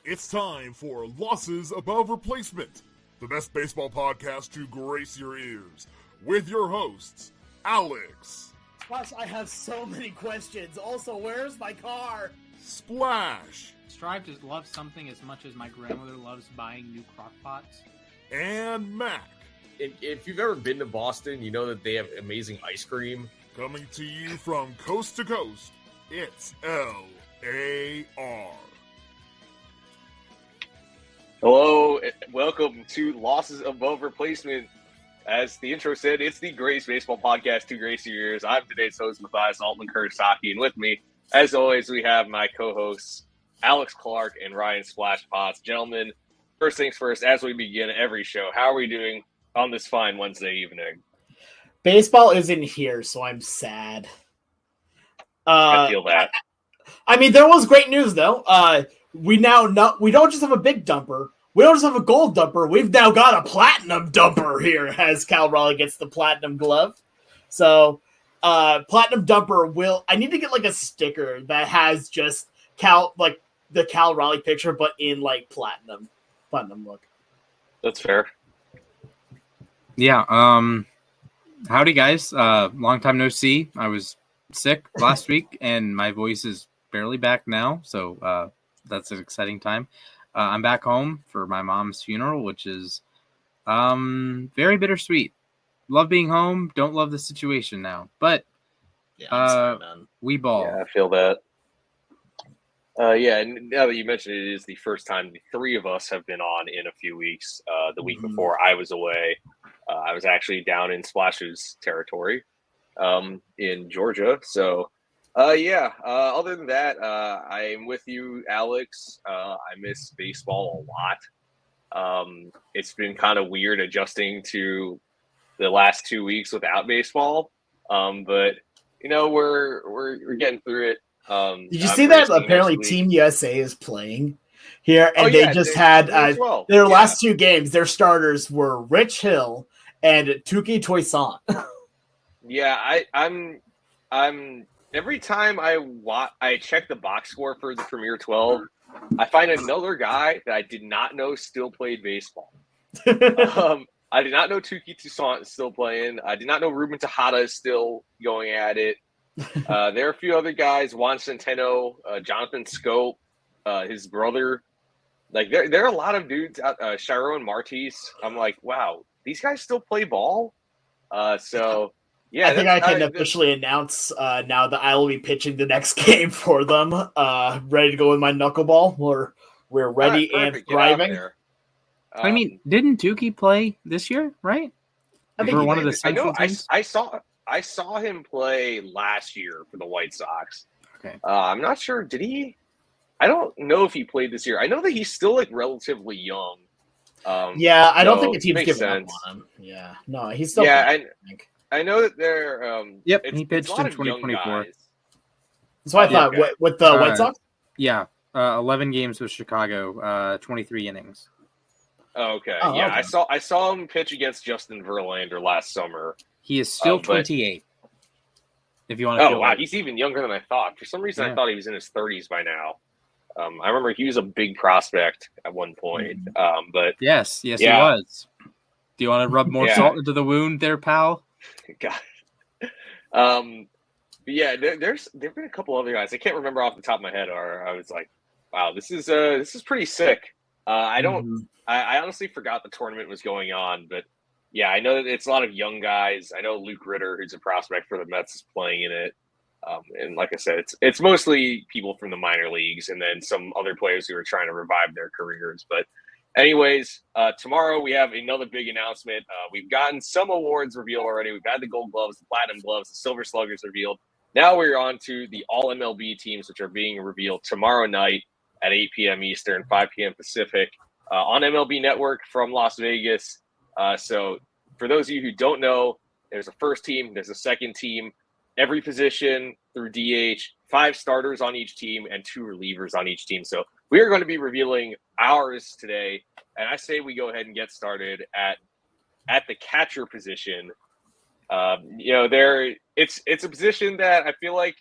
It's time for Losses Above Replacement, the best baseball podcast to grace your ears, with your hosts, Alex. Gosh, I have so many questions. Also, where's my car? Splash. Strive to love something as much as my grandmother loves buying new crock pots. And Mac. If you've ever been to Boston, you know that they have amazing ice cream. Coming to you from coast to coast, it's L-A-R. Hello, welcome to Losses Above Replacement. As the intro said, it's the greatest baseball podcast to grace your ears. I'm today's host, Mathias Kurosaki, and with me, as always, we have my co-hosts, Alex Clark and Ryan Splash Potts. Gentlemen, first things first, as we begin every show, how are we doing on this fine Wednesday evening? Baseball isn't here, so I'm sad. I feel that. I mean, there was great news, though. We don't just have a big dumper. We don't just have a gold dumper. We've now got a platinum dumper here as Cal Raleigh gets the platinum glove. So, platinum dumper I need to get like a sticker that has just the Cal Raleigh picture, but in like platinum look. That's fair. Yeah. Howdy guys. Long time no see. I was sick last week and my voice is barely back now. So, that's an exciting time. I'm back home for my mom's funeral, which is very bittersweet. Love being home. Don't love the situation now. But we ball. Yeah, I feel that. And now that you mentioned it, it is the first time the three of us have been on in a few weeks. The week before I was away. I was actually down in Splash's territory in Georgia. So, other than that, I'm with you, Alex. I miss baseball a lot. It's been kind of weird adjusting to the last 2 weeks without baseball. But we're getting through it. Did you see that apparently Team USA is playing here, and they just had their last two games. Their starters were Rich Hill and Tuki Toisan. Yeah, I'm. Every time I check the box score for the Premier 12, I find another guy that I did not know still played baseball. I did not know Tuki Toussaint is still playing. I did not know Ruben Tejada is still going at it. There are a few other guys, Juan Centeno, Jonathan Scope, his brother. Like there are a lot of dudes out. Chiron Martis. I'm like, wow, these guys still play ball. Yeah, I think I can officially announce now that I will be pitching the next game for them. Ready to go with my knuckleball. We're ready and thriving. I mean, didn't Tuki play this year, right? I think for one of the Central teams? I saw him play last year for the White Sox. Okay. I'm not sure. Did he? I don't know if he played this year. I know that he's still like relatively young. I don't think the team's giving up on him. Yeah, no, he's still. Yeah, I know that they're. Yep, he pitched in 2024. That's what I thought. With the White Sox? Yeah, 11 games with Chicago, 23 innings. Oh, okay. Okay. I saw him pitch against Justin Verlander last summer. He is still 28. If you want to. Oh wow, he's even younger than I thought. For some reason, I thought he was in his 30s by now. I remember he was a big prospect at one point. But yes, he was. Do you want to rub more salt into the wound, there, pal? God. There's been a couple other guys I can't remember off the top of my head. Or I was like, wow, this is pretty sick. I honestly forgot the tournament was going on, but yeah, I know that it's a lot of young guys. I know Luke Ritter, who's a prospect for the Mets, is playing in it. And like I said, it's mostly people from the minor leagues and then some other players who are trying to revive their careers. But anyways, tomorrow we have another big announcement. We've gotten some awards revealed already. We've had the gold gloves, the platinum gloves, the silver sluggers revealed. Now we're on to the All MLB teams, which are being revealed tomorrow night at 8 p.m. Eastern, 5 p.m. Pacific on MLB Network from Las Vegas. So for those of you who don't know, there's a first team, there's a second team, every position through DH, 5 starters on each team, and 2 relievers on each team. So we are going to be revealing ours today, and I say we go ahead and get started at the catcher position. It's a position that I feel like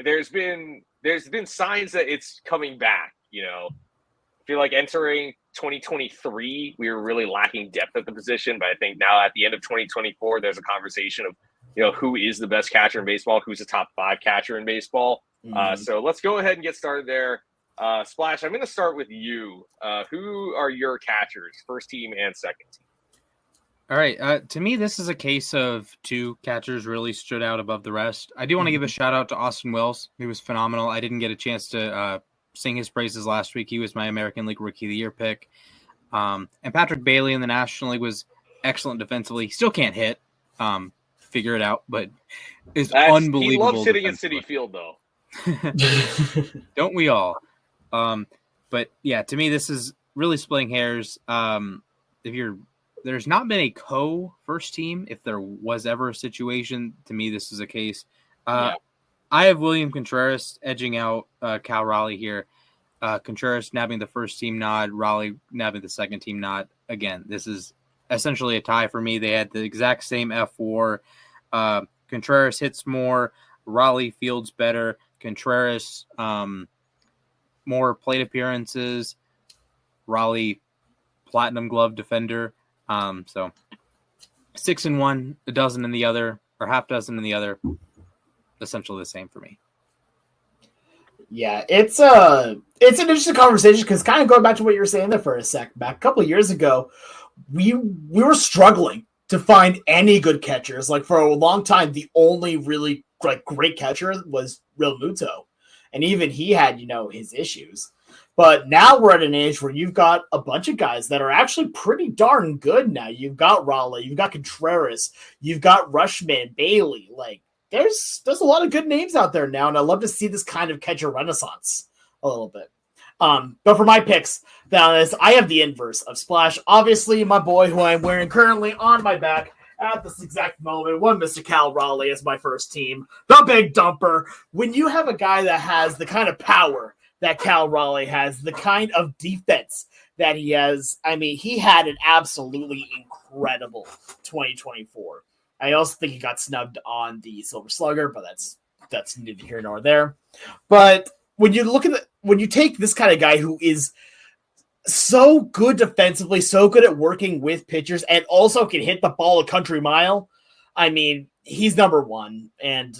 there's been signs that it's coming back. feel like entering 2023, we were really lacking depth at the position. But I think now at the end of 2024, there's a conversation of, who is the best catcher in baseball, who's the top 5 catcher in baseball. So let's go ahead and get started there. Splash, I'm going to start with you. Who are your catchers, first team and second team? All right. To me, this is a case of 2 catchers really stood out above the rest. I do want to give a shout out to Austin Wells. He was phenomenal. I didn't get a chance to sing his praises last week. He was my American League Rookie of the Year pick. And Patrick Bailey in the National League was excellent defensively. He still can't hit. Figure it out, but is unbelievable. He loves hitting at Citi Field, though. Don't we all? But yeah, to me, this is really splitting hairs. There's not been a co-first team. If there was ever a situation, to me, this is a case. I have William Contreras edging out Cal Raleigh here. Contreras nabbing the first team nod, Raleigh nabbing the second team nod. Again, this is essentially a tie for me. They had the exact same F4. Contreras hits more. Raleigh fields better. Contreras more plate appearances. Raleigh platinum glove defender. So 6 in one, a dozen in the other, or half dozen in the other. Essentially the same for me. Yeah, it's an interesting conversation because kind of going back to what you were saying there for a sec. Back a couple of years ago, we were struggling to find any good catchers. Like for a long time, the only really great catcher was Real Muto, and even he had his issues. But now we're at an age where you've got a bunch of guys that are actually pretty darn good now. You've got Raleigh, you've got Contreras, you've got Rushman, Bailey. Like there's a lot of good names out there now, and I love to see this kind of catcher renaissance a little bit. But for my picks, I have the inverse of Splash. Obviously, my boy, who I'm wearing currently on my back at this exact moment, one Mr. Cal Raleigh as my first team, the big dumper. When you have a guy that has the kind of power that Cal Raleigh has, the kind of defense that he has, I mean, he had an absolutely incredible 2024. I also think he got snubbed on the Silver Slugger, but that's neither here nor there. But when you take this kind of guy who is so good defensively, so good at working with pitchers, and also can hit the ball a country mile, I mean, he's number one. And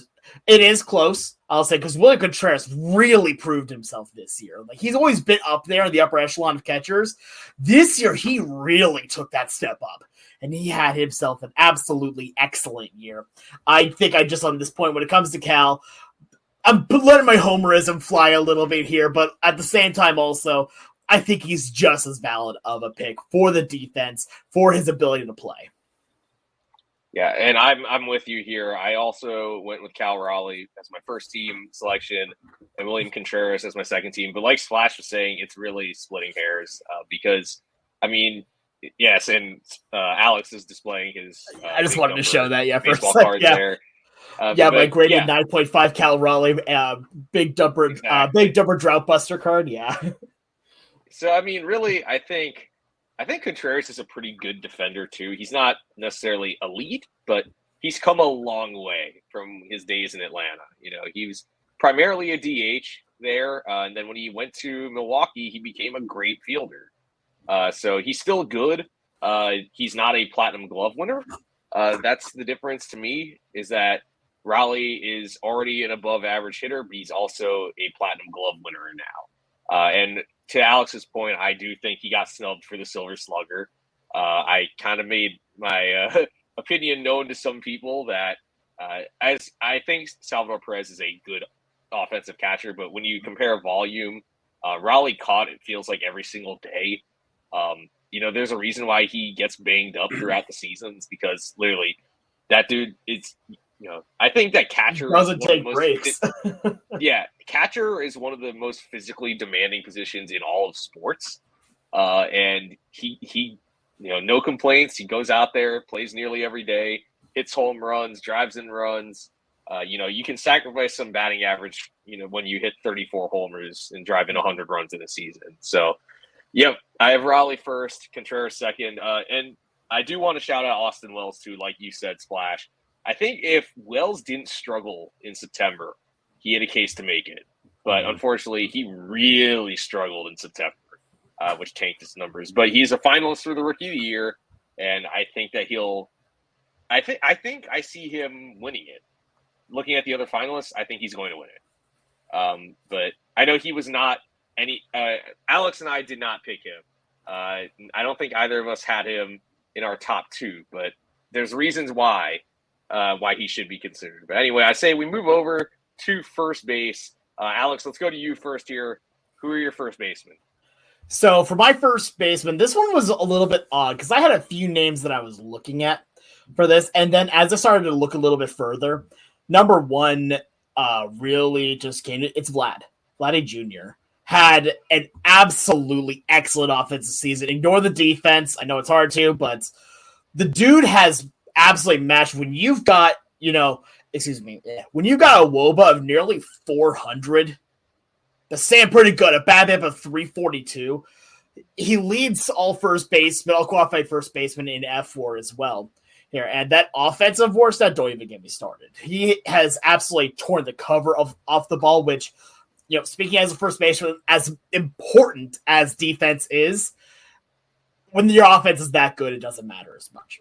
it is close, I'll say, because William Contreras really proved himself this year. Like he's always been up there in the upper echelon of catchers. This year, he really took that step up, and he had himself an absolutely excellent year. I think on this point, when it comes to Cal, I'm letting my homerism fly a little bit here, but at the same time, also, I think he's just as valid of a pick for the defense, for his ability to play. Yeah, and I'm with you here. I also went with Cal Raleigh as my first team selection and William Contreras as my second team. But like Splash was saying, it's really splitting hairs because, I mean, yes, and Alex is displaying his. I just wanted to show that, baseball cards there. My graded 9.5 Cal Raleigh big dumper drought buster card. Yeah. So I mean, really, I think Contreras is a pretty good defender too. He's not necessarily elite, but he's come a long way from his days in Atlanta. He was primarily a DH there, and then when he went to Milwaukee, he became a great fielder. So he's still good. He's not a platinum glove winner. That's the difference to me, is that Raleigh is already an above average hitter, but he's also a platinum glove winner now. And to Alex's point, I do think he got snubbed for the Silver Slugger. I kind of made my opinion known to some people that as I think Salvador Perez is a good offensive catcher, but when you compare volume, Raleigh caught, it feels like every single day. There's a reason why he gets banged up throughout the seasons, because literally that dude is, I think that catcher doesn't take breaks. Catcher is one of the most physically demanding positions in all of sports. And he no complaints. He goes out there, plays nearly every day, hits home runs, drives in runs. You can sacrifice some batting average, when you hit 34 homers and drive in 100 runs in a season. So, I have Raleigh first, Contreras second. And I do want to shout out Austin Wells too, like you said, Splash. I think if Wells didn't struggle in September, he had a case to make it. But unfortunately, he really struggled in September. which tanked his numbers. But he's a finalist for the Rookie of the Year, and I think that I think I see him winning it. Looking at the other finalists, I think he's going to win it. But I know he was not any. Alex and I did not pick him. I don't think either of us had him in our top 2, but there's reasons why he should be considered. But anyway, I say we move over to first base. Alex, let's go to you first here. Who are your first basemen? So for my first baseman, this one was a little bit odd because I had a few names that I was looking at for this. And then as I started to look a little bit further, number one really just came to, it's Vladdy Jr. Had an absolutely excellent offensive season. Ignore the defense. I know it's hard to, but the dude has absolutely matched when you've got, when you've got a WOBA of nearly 400, that's saying pretty good. A BABIP of 342. He leads all qualified first baseman in F4 as well here. And that offensive WAR stat, don't even get me started. He has absolutely torn the cover off the ball, which, speaking as a first baseman, as important as defense is, when your offense is that good, it doesn't matter as much.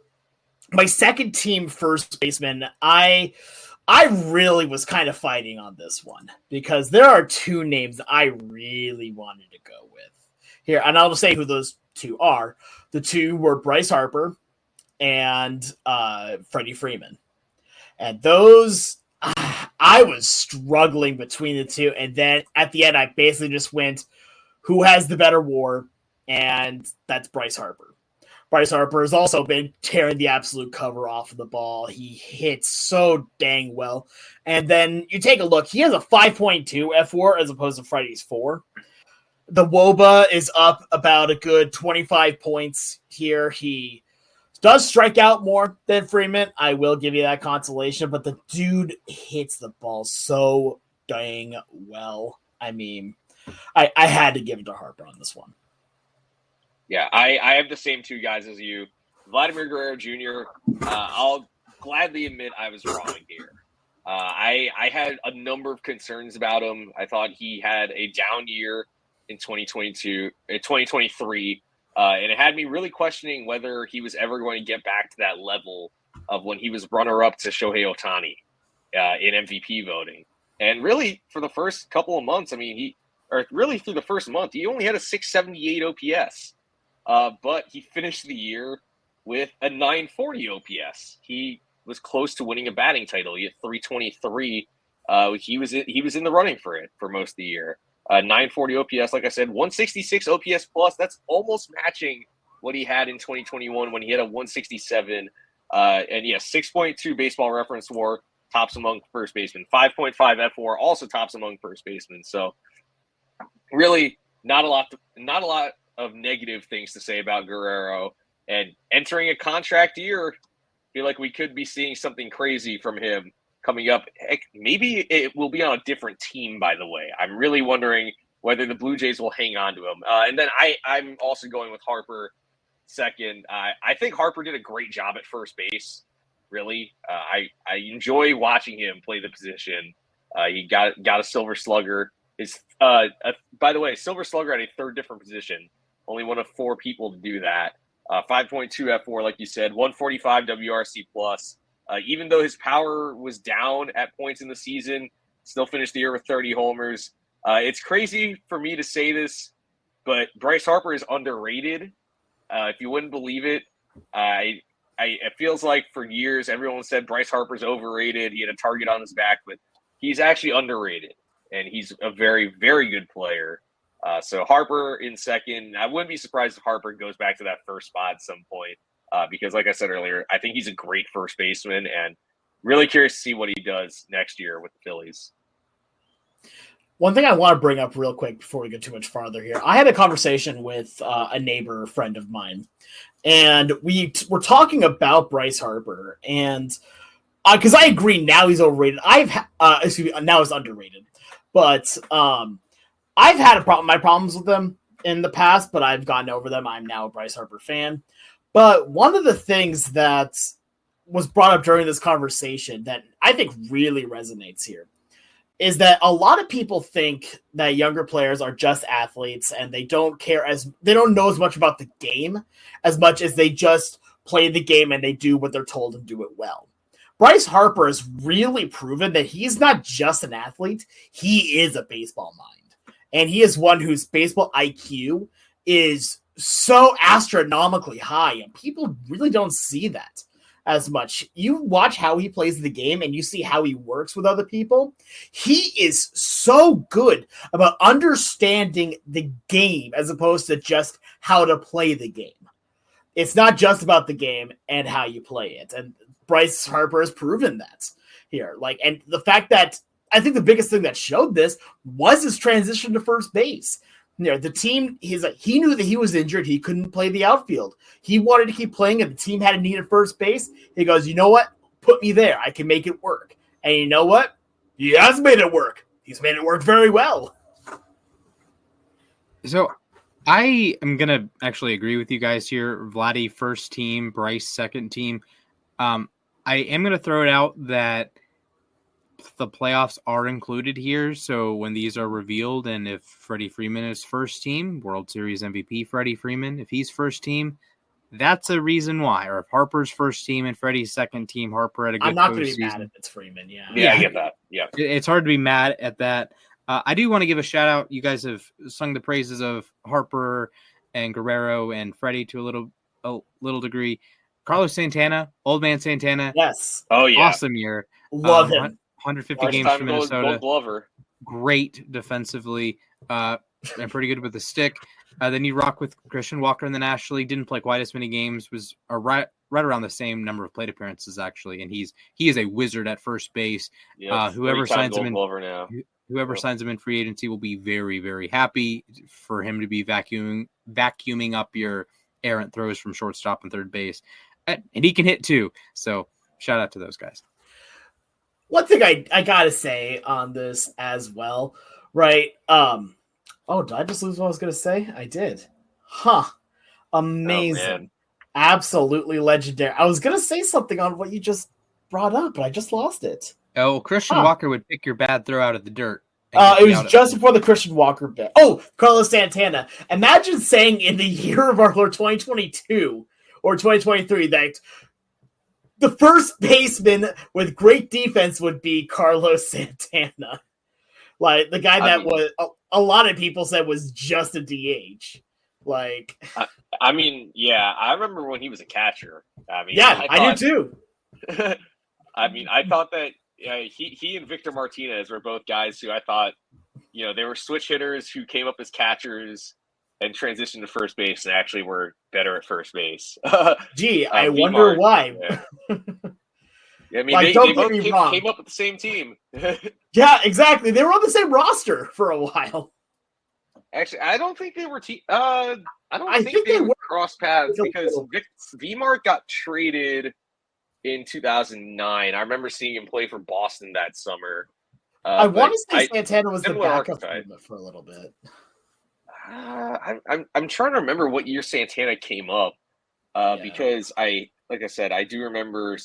My second team first baseman, I really was kind of fighting on this one because there are 2 names that I really wanted to go with here. And I'll just say who those 2 are. The 2 were Bryce Harper and Freddie Freeman. And those, I was struggling between the 2. And then at the end, I basically just went, who has the better WAR? And that's Bryce Harper. Bryce Harper has also been tearing the absolute cover off of the ball. He hits so dang well. And then you take a look. He has a 5.2 F4 as opposed to Freddie's 4. The WOBA is up about a good 25 points here. He does strike out more than Freeman. I will give you that consolation. But the dude hits the ball so dang well. I mean, I had to give it to Harper on this one. Yeah, I have the same 2 guys as you. Vladimir Guerrero Jr., I'll gladly admit I was wrong here. I had a number of concerns about him. I thought he had a down year in 2023, and it had me really questioning whether he was ever going to get back to that level of when he was runner-up to Shohei Ohtani in MVP voting. And really, for the first couple of months, through the first month, he only had a 678 OPS. But he finished the year with a 940 OPS. He was close to winning a batting title. He had 323. He was in the running for it for most of the year. 940 OPS, like I said, 166 OPS plus. That's almost matching what he had in 2021 when he had a 167. 6.2 Baseball Reference WAR, tops among first basemen. 5.5 F4, also tops among first basemen. So really, not a lot of negative things to say about Guerrero, and entering a contract year, I feel like we could be seeing something crazy from him coming up. Heck, maybe it will be on a different team, by the way. I'm really wondering whether the Blue Jays will hang on to him. And then I'm also going with Harper second. I think Harper did a great job at first base, really. I enjoy watching him play the position. He got a Silver Slugger. By the way, Silver Slugger at a 3rd different position. Only one of 4 people to do that. 5.2 F4, like you said, 145 WRC plus. Even though his power was down at points in the season, still finished the year with 30 homers. It's crazy for me to say this, but Bryce Harper is underrated. If you wouldn't believe it, it feels like for years everyone said Bryce Harper's overrated. He had a target on his back, but he's actually underrated, and he's a very, very good player. So Harper in second. I wouldn't be surprised if Harper goes back to that first spot at some point because, like I said earlier, I think he's a great first baseman and really curious to see what he does next year with the Phillies. One thing I want to bring up real quick before we go too much farther here. I had a conversation with a neighbor friend of mine, and we were talking about Bryce Harper, and because I agree now he's overrated. Now he's underrated, but I've had my problems with them in the past, but I've gotten over them. I'm now a Bryce Harper fan. But one of the things that was brought up during this conversation that I think really resonates here is that a lot of people think that younger players are just athletes and they don't know as much about the game as much as they just play the game and they do what they're told and do it well. Bryce Harper has really proven that he's not just an athlete, he is a baseball mind. And he is one whose baseball IQ is so astronomically high, and people really don't see that as much. You watch how he plays the game and you see how he works with other people. He is so good about understanding the game as opposed to just how to play the game. It's not just about the game and how you play it. And Bryce Harper has proven that here. And the fact that I think the biggest thing that showed this was his transition to first base. The team, he knew that he was injured. He couldn't play the outfield. He wanted to keep playing, and the team had a need at first base. He goes, you know what? Put me there. I can make it work. And you know what? He has made it work. He's made it work very well. So I am going to actually agree with you guys here. Vladdy first team, Bryce second team. I am going to throw it out that the playoffs are included here. So when these are revealed, and if Freddie Freeman is first team, World Series MVP Freddie Freeman, if he's first team, that's a reason why. Or if Harper's first team and Freddie's second team, Harper had a good postseason. I'm not going to be mad if it's Freeman. Yeah, I get that. Yeah, it's hard to be mad at that. I do want to give a shout out. You guys have sung the praises of Harper and Guerrero and Freddie to a little degree. Carlos Santana, old man Santana. Yes. Oh yeah. Awesome year. Love him. 150 games for Minnesota. Gold Glover. Great defensively, and pretty good with the stick. Then you rock with Christian Walker in the National League. Didn't play quite as many games. Was right around the same number of plate appearances actually, and he is a wizard at first base. Yep, Whoever signs him in, now. whoever signs him in free agency will be very, very happy for him to be vacuuming up your errant throws from shortstop and third base, and he can hit too. So shout out to those guys. One thing I gotta say on this as well, right? Did I just lose what I was gonna say? I did. Amazing. Oh, absolutely legendary. I was gonna say something on what you just brought up, but I just lost it. Oh, Christian Walker would pick your bad throw out of the dirt. It was just before the Christian Walker bit. Oh, Carlos Santana. Imagine saying in the year of our Lord 2022 or 2023 that the first baseman with great defense would be Carlos Santana. Like the guy that was a lot of people said was just a DH. I remember when he was a catcher. I do too. I thought that he and Victor Martinez were both guys who I thought, they were switch hitters who came up as catchers and transitioned to first base and actually were better at first base. Gee, I wonder why. Yeah. They both came up with the same team. Yeah, exactly. They were on the same roster for a while. Actually, I don't think they were I think they would cross paths because V-Mart got traded in 2009. I remember seeing him play for Boston that summer. I want to say Santana was the backup for a little bit. I'm trying to remember what year Santana came up because I do remember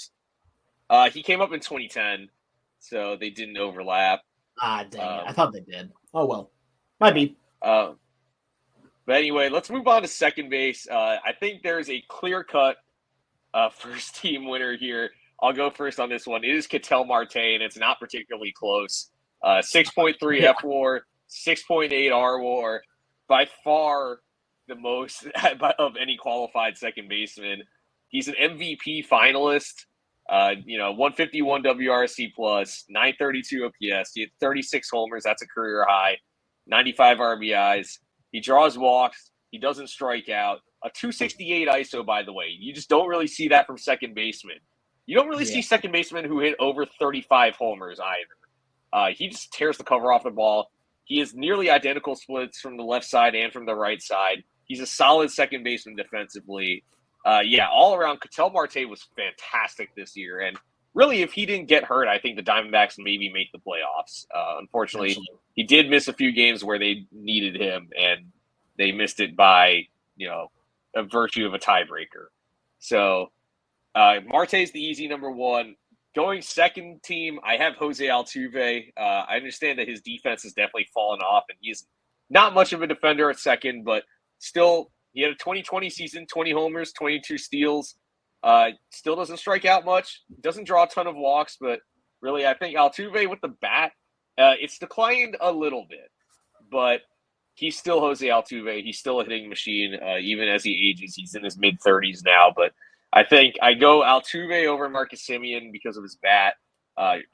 he came up in 2010, so they didn't overlap. Dang it. I thought they did. Oh, well. Might be. But anyway, let's move on to second base. I think there's a clear-cut first team winner here. I'll go first on this one. It is Ketel Marte, and it's not particularly close. 6.3 F-WAR, 6.8 R-WAR. By far the most of any qualified second baseman. He's an MVP finalist. 151 WRC plus, 932 OPS. He had 36 homers. That's a career high. 95 RBIs. He draws walks. He doesn't strike out. A 268 ISO, by the way. You just don't really see that from second basemen. You don't really see second basemen who hit over 35 homers either. He just tears the cover off the ball. He has nearly identical splits from the left side and from the right side. He's a solid second baseman defensively. All around, Ketel Marte was fantastic this year. And really, if he didn't get hurt, I think the Diamondbacks maybe make the playoffs. Unfortunately, he did miss a few games where they needed him, and they missed it by, a virtue of a tiebreaker. So Marte's the easy number one. Going second team, I have Jose Altuve. I understand that his defense has definitely fallen off, and he's not much of a defender at second, but still, he had a 2020 season, 20 homers, 22 steals. Still doesn't strike out much, doesn't draw a ton of walks, but really, I think Altuve with the bat, it's declined a little bit, but he's still Jose Altuve. He's still a hitting machine, even as he ages. He's in his mid-30s now, but I think I go Altuve over Marcus Semien because of his bat.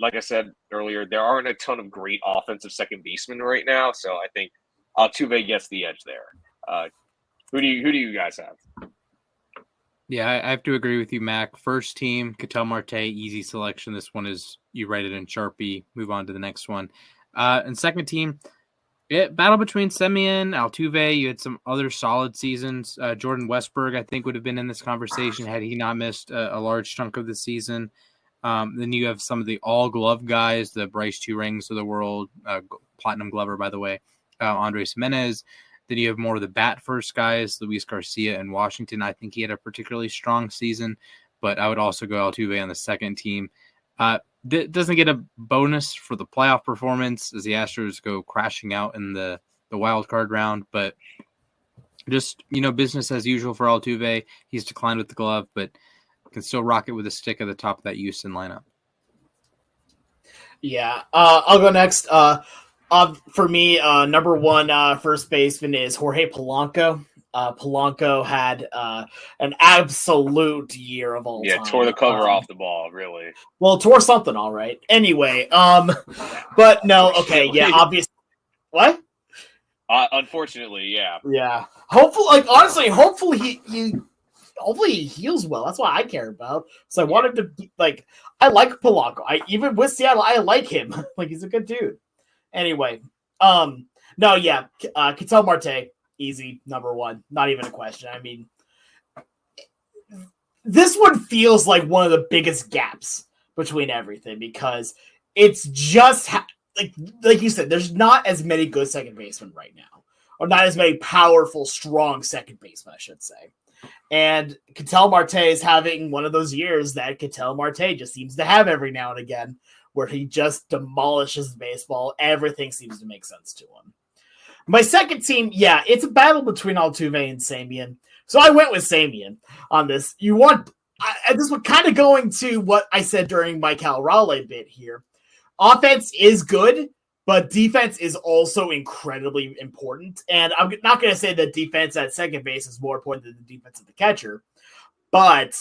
Like I said earlier, there aren't a ton of great offensive second basemen right now, so I think Altuve gets the edge there. Who do you guys have? Yeah, I have to agree with you, Mac. First team, Ketel Marte, easy selection. This one is you write it in Sharpie, move on to the next one. And second team, battle between Semien, Altuve. You had some other solid seasons. Jordan Westberg, I think, would have been in this conversation had he not missed a large chunk of the season. Then you have some of the all-glove guys, the Bryce Two Rings of the world, Platinum Glover, by the way, Andres Jimenez. Then you have more of the bat-first guys, Luis Garcia and Washington. I think he had a particularly strong season, but I would also go Altuve on the second team. Doesn't get a bonus for the playoff performance as the Astros go crashing out in the wild card round, but just, business as usual for Altuve. He's declined with the glove, but can still rock it with a stick at the top of that Houston lineup. Yeah, I'll go next. For me, number one first baseman is Jorge Polanco. Polanco had an absolute year of all time. Yeah, tore the cover off the ball, really. Well, tore something, all right. Anyway, but no, okay, yeah, obviously. What? Unfortunately, yeah. Yeah. Hopefully, hopefully he heals well. That's what I care about. So I wanted to I like Polanco. Even with Seattle, I like him. He's a good dude. Anyway, no, yeah, Ketel Marte, easy, number one, not even a question. I mean, this one feels like one of the biggest gaps between everything because it's just like you said, there's not as many good second basemen right now, or not as many powerful, strong second basemen, I should say. And Ketel Marte is having one of those years that Ketel Marte just seems to have every now and again, where he just demolishes baseball. Everything seems to make sense to him. My second team, yeah, it's a battle between Altuve and Semien. So I went with Semien on this. This was kind of going to what I said during my Cal Raleigh bit here. Offense is good, but defense is also incredibly important. And I'm not going to say that defense at second base is more important than the defense of the catcher, but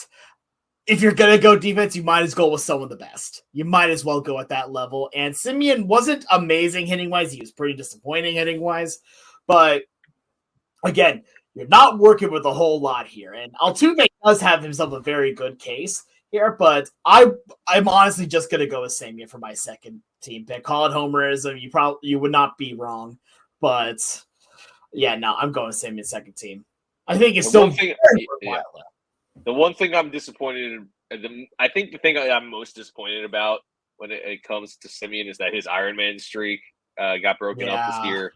if you're going to go defense, you might as well go with some of the best. You might as well go at that level. And Semien wasn't amazing hitting-wise. He was pretty disappointing hitting-wise. But, again, you're not working with a whole lot here. And Altuve does have himself a very good case here. But I'm honestly just going to go with Semien for my second team pick. Call it homerism. You would not be wrong. But, yeah, no, I'm going with Semien second team. I think it's still very worthwhile. The one thing I'm disappointed in, I think the thing I'm most disappointed about when it comes to Semien is that his Ironman streak got broken up this year.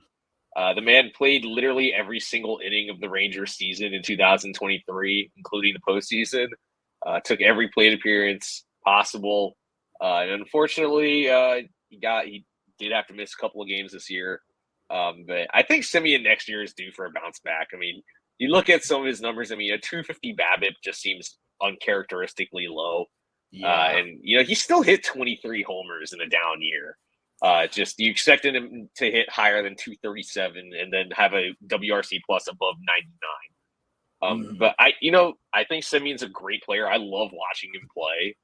The man played literally every single inning of the Rangers season in 2023, including the postseason. Took every plate appearance possible. And unfortunately, he did have to miss a couple of games this year. But I think Semien next year is due for a bounce back. I mean, you look at some of his numbers. I mean, a 250 BABIP just seems uncharacteristically low. Yeah. And, he still hit 23 homers in a down year. Just you expected him to hit higher than 237 and then have a WRC plus above 99. But I think Semien's a great player. I love watching him play.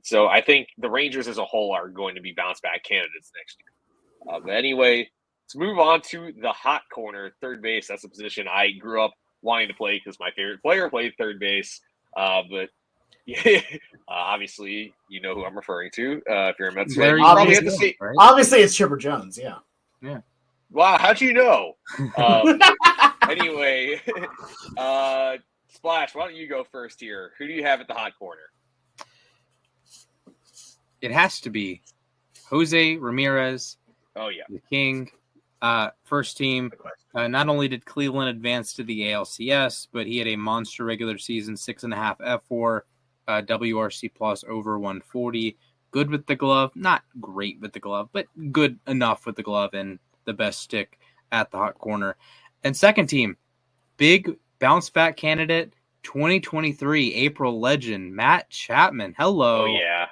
So I think the Rangers as a whole are going to be bounce back candidates next year. But anyway, let's move on to the hot corner, third base. That's a position I grew up wanting to play because my favorite player played third base. But yeah, obviously, you know who I'm referring to. If you're a Mets fan, you probably had to say. Right? Obviously, it's Chipper Jones. Yeah. Yeah. Wow, how'd you know? Anyway, Splash, why don't you go first here? Who do you have at the hot corner? It has to be Jose Ramirez. Oh, yeah. The King. First team. Not only did Cleveland advance to the ALCS, but he had a monster regular season, 6.5 F4, WRC plus over 140. Good with the glove, not great with the glove, but good enough with the glove and the best stick at the hot corner. And second team, big bounce back candidate, 2023 April legend, Matt Chapman. Hello. Oh, yeah.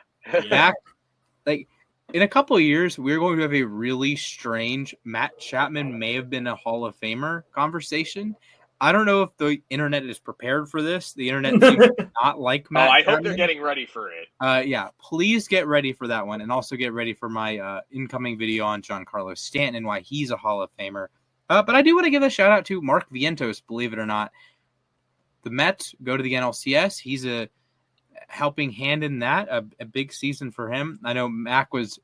Back, like, in a couple of years, we're going to have a really strange Matt Chapman may have been a Hall of Famer conversation. I don't know if the internet is prepared for this. The internet seems not like Matt I Chapman. hope they're getting ready for it. Yeah, please get ready for that one. And also get ready for my incoming video on Giancarlo Stanton and why he's a Hall of Famer. But I do want to give a shout out to Mark Vientos, believe it or not. The Mets go to the NLCS. He's a helping hand in that, a big season for him. I know Mac was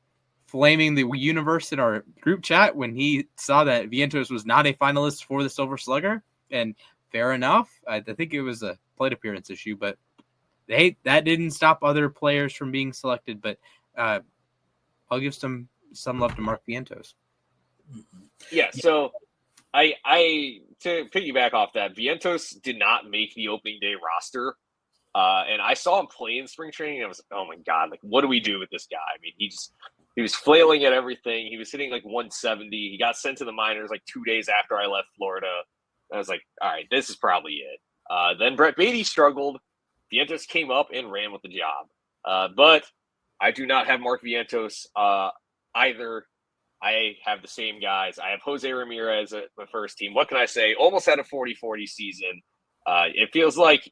flaming the universe in our group chat when he saw that Vientos was not a finalist for the Silver Slugger. And fair enough. I think it was a plate appearance issue, but that didn't stop other players from being selected. But I'll give some love to Mark Vientos. Yeah, so I to piggyback off that, Vientos did not make the opening day roster. And I saw him play in spring training, and I was like, oh my God, like, what do we do with this guy? I mean, he was flailing at everything. He was hitting like 170. He got sent to the minors like 2 days after I left Florida. I was like, all right, this is probably it. Then Brett Beatty struggled. Vientos came up and ran with the job. But I do not have Mark Vientos either. I have the same guys. I have Jose Ramirez at my first team. What can I say? Almost had a 40-40 season. It feels like,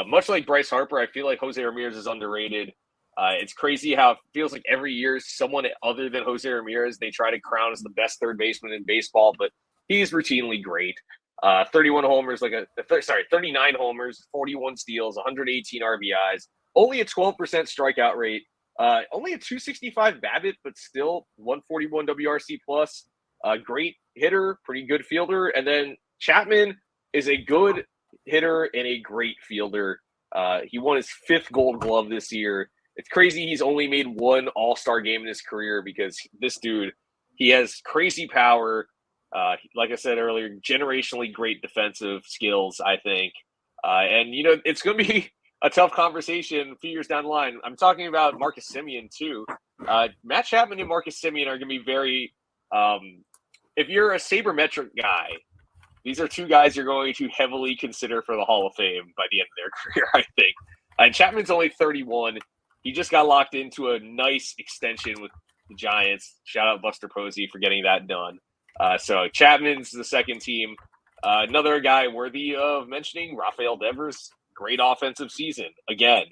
much like Bryce Harper, I feel like Jose Ramirez is underrated. It's crazy how it feels like every year someone other than Jose Ramirez, they try to crown as the best third baseman in baseball, but he's routinely great. 39 homers, 41 steals, 118 RBIs, only a 12% strikeout rate, only a 265 BABIP, but still 141 WRC plus. Great hitter, pretty good fielder. And then Chapman is a good hitter and a great fielder. He won his 5th Gold Glove this year. It's crazy he's only made one All-Star game in his career because this dude, he has crazy power. Like I said earlier, generationally great defensive skills, I think. And, it's going to be a tough conversation a few years down the line. I'm talking about Marcus Semien, too. Matt Chapman and Marcus Semien are going to be very if you're a sabermetric guy, these are two guys you're going to heavily consider for the Hall of Fame by the end of their career, I think. And Chapman's only 31. He just got locked into a nice extension with the Giants. Shout out Buster Posey for getting that done. So Chapman's the second team. Another guy worthy of mentioning, Rafael Devers. Great offensive season. Again,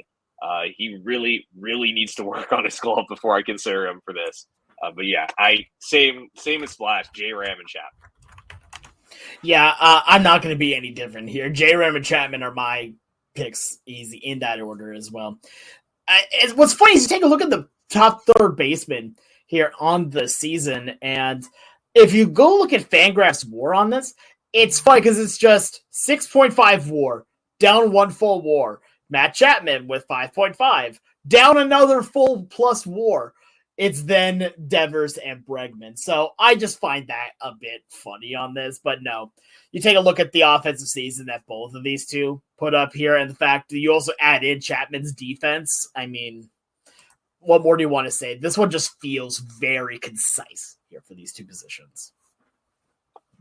he really, really needs to work on his glove before I consider him for this. But yeah, same as Splash, J-Ram and Chapman. Yeah, I'm not going to be any different here. J-Ram and Chapman are my picks, easy, in that order as well. What's funny is you take a look at the top third baseman here on the season, and if you go look at Fangraphs WAR on this, it's funny because it's just 6.5 WAR, down 1 full WAR. Matt Chapman with 5.5, down another full plus WAR. It's then Devers and Bregman. So I just find that a bit funny on this, but no. You take a look at the offensive season that both of these two put up here, and the fact that you also add in Chapman's defense. I mean, what more do you want to say? This one just feels very concise here for these two positions.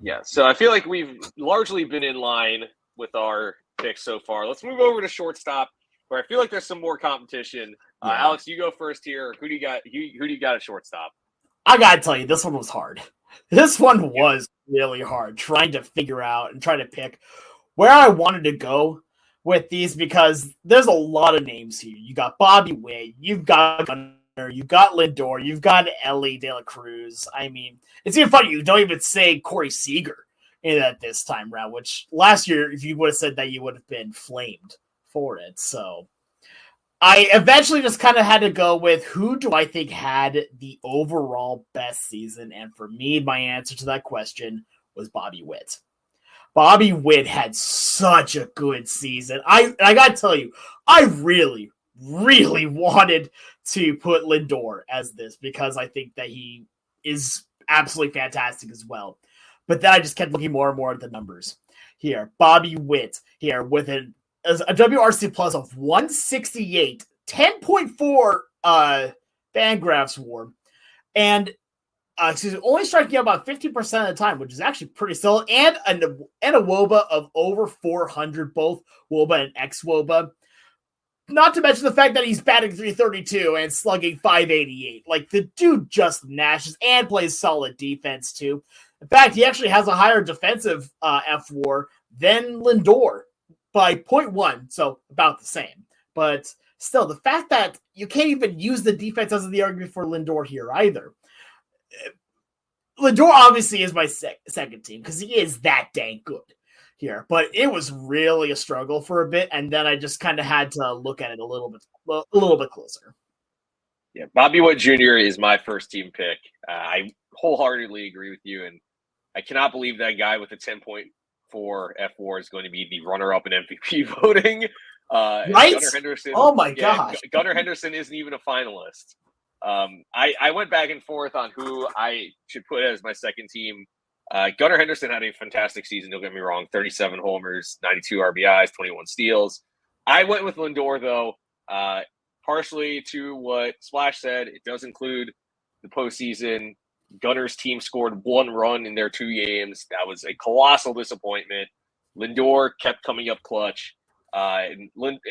Yeah, so I feel like we've largely been in line with our picks so far. Let's move over to shortstop, where I feel like there's some more competition. Alex, you go first here. Who do you got? Who do you got at shortstop? I gotta tell you, this one was hard. This one was really hard, trying to figure out and try to pick where I wanted to go with these, because there's a lot of names here. You got Bobby Witt, you've got Gunnar, you've got Lindor, you've got Ellie De La Cruz. I mean, it's even funny you don't even say Corey Seager in that this time round, which last year, if you would have said that, you would have been flamed for it. So I eventually just kind of had to go with who do I think had the overall best season. And for me, my answer to that question was Bobby Witt. Bobby Witt had such a good season. I got to tell you, I really, really wanted to put Lindor as this because I think that he is absolutely fantastic as well. But then I just kept looking more and more at the numbers here. Bobby Witt here with an a WRC plus of 168, 10.4 Fangraphs WAR, and only striking out about 50% of the time, which is actually pretty solid, and a WOBA of over 400, both WOBA and ex-WOBA. Not to mention the fact that he's batting 332 and slugging 588. Like, the dude just gnashes and plays solid defense, too. In fact, he actually has a higher defensive F-WAR than Lindor by 0.1, so about the same. But still, the fact that you can't even use the defense as the argument for Lindor here either. Lindor obviously is my second team because he is that dang good here, but it was really a struggle for a bit, and then I just kind of had to look at it a little bit closer. Yeah, Bobby Witt Jr. is my first team pick. I wholeheartedly agree with you, and I cannot believe that guy with a 10.4 F-WAR is going to be the runner-up in MVP voting. Right? Gunnar Henderson. Oh my gosh. Gunnar Henderson isn't even a finalist. I went back and forth on who I should put as my second team. Gunnar Henderson had a fantastic season, don't get me wrong. 37 homers, 92 RBIs, 21 steals. I went with Lindor, though, partially to what Splash said. It does include the postseason. Gunnar's team scored 1 run in their 2 games. That was a colossal disappointment. Lindor kept coming up clutch. And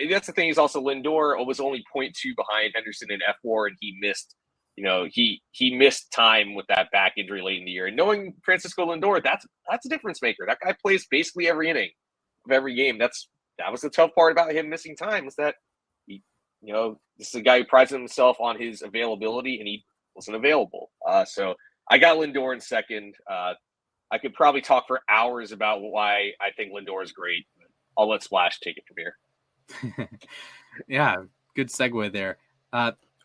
that's the thing is also Lindor was only 0.2 behind Henderson in F-WAR, and he missed, he missed time with that back injury late in the year. And knowing Francisco Lindor, that's a difference maker. That guy plays basically every inning of every game. That was the tough part about him missing time, was that this is a guy who prides himself on his availability, and he wasn't available. So I got Lindor in second. I could probably talk for hours about why I think Lindor is great. I'll let Splash take it from here. Yeah, good segue there.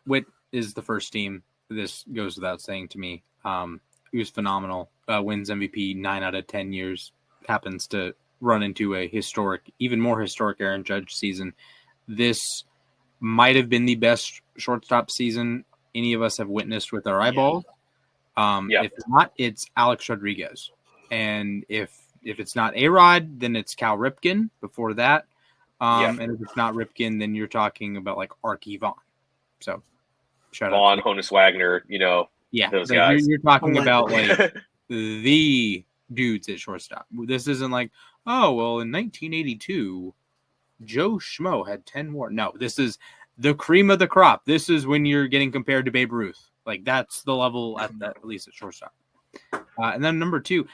Witt is the first team. This goes without saying to me. He was phenomenal. Wins MVP 9 out of 10 years. Happens to run into a even more historic Aaron Judge season. This might have been the best shortstop season any of us have witnessed with our eyeballs. If not, it's Alex Rodriguez. And if it's not A-Rod, then it's Cal Ripken before that. And if it's not Ripken, then you're talking about like Archie Vaughn. So shout Vaughn, out. Honus Wagner, those guys. You're talking about like the dudes at shortstop. This isn't like, oh, well, in 1982, Joe Schmo had 10 more. No, this is the cream of the crop. This is when you're getting compared to Babe Ruth. Like, that's the level at least at shortstop. And then number 2,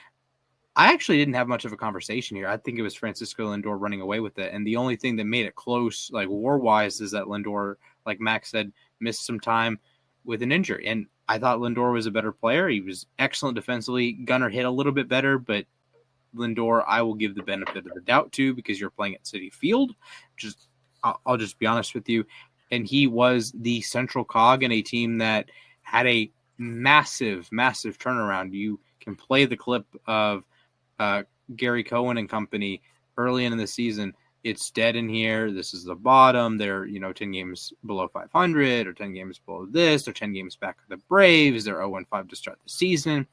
I actually didn't have much of a conversation here. I think it was Francisco Lindor running away with it. And the only thing that made it close, like war-wise, is that Lindor, like Max said, missed some time with an injury. And I thought Lindor was a better player. He was excellent defensively. Gunnar hit a little bit better, but Lindor, I will give the benefit of the doubt to, because you're playing at Citi Field. I'll just be honest with you. And he was the central cog in a team that had a massive, massive turnaround. You can play the clip of Gary Cohen and company early in the season. It's dead in here. This is the bottom. They're 10 games below 500, or 10 games below this. They're 10 games back of the Braves. They're 0-5 to start the season.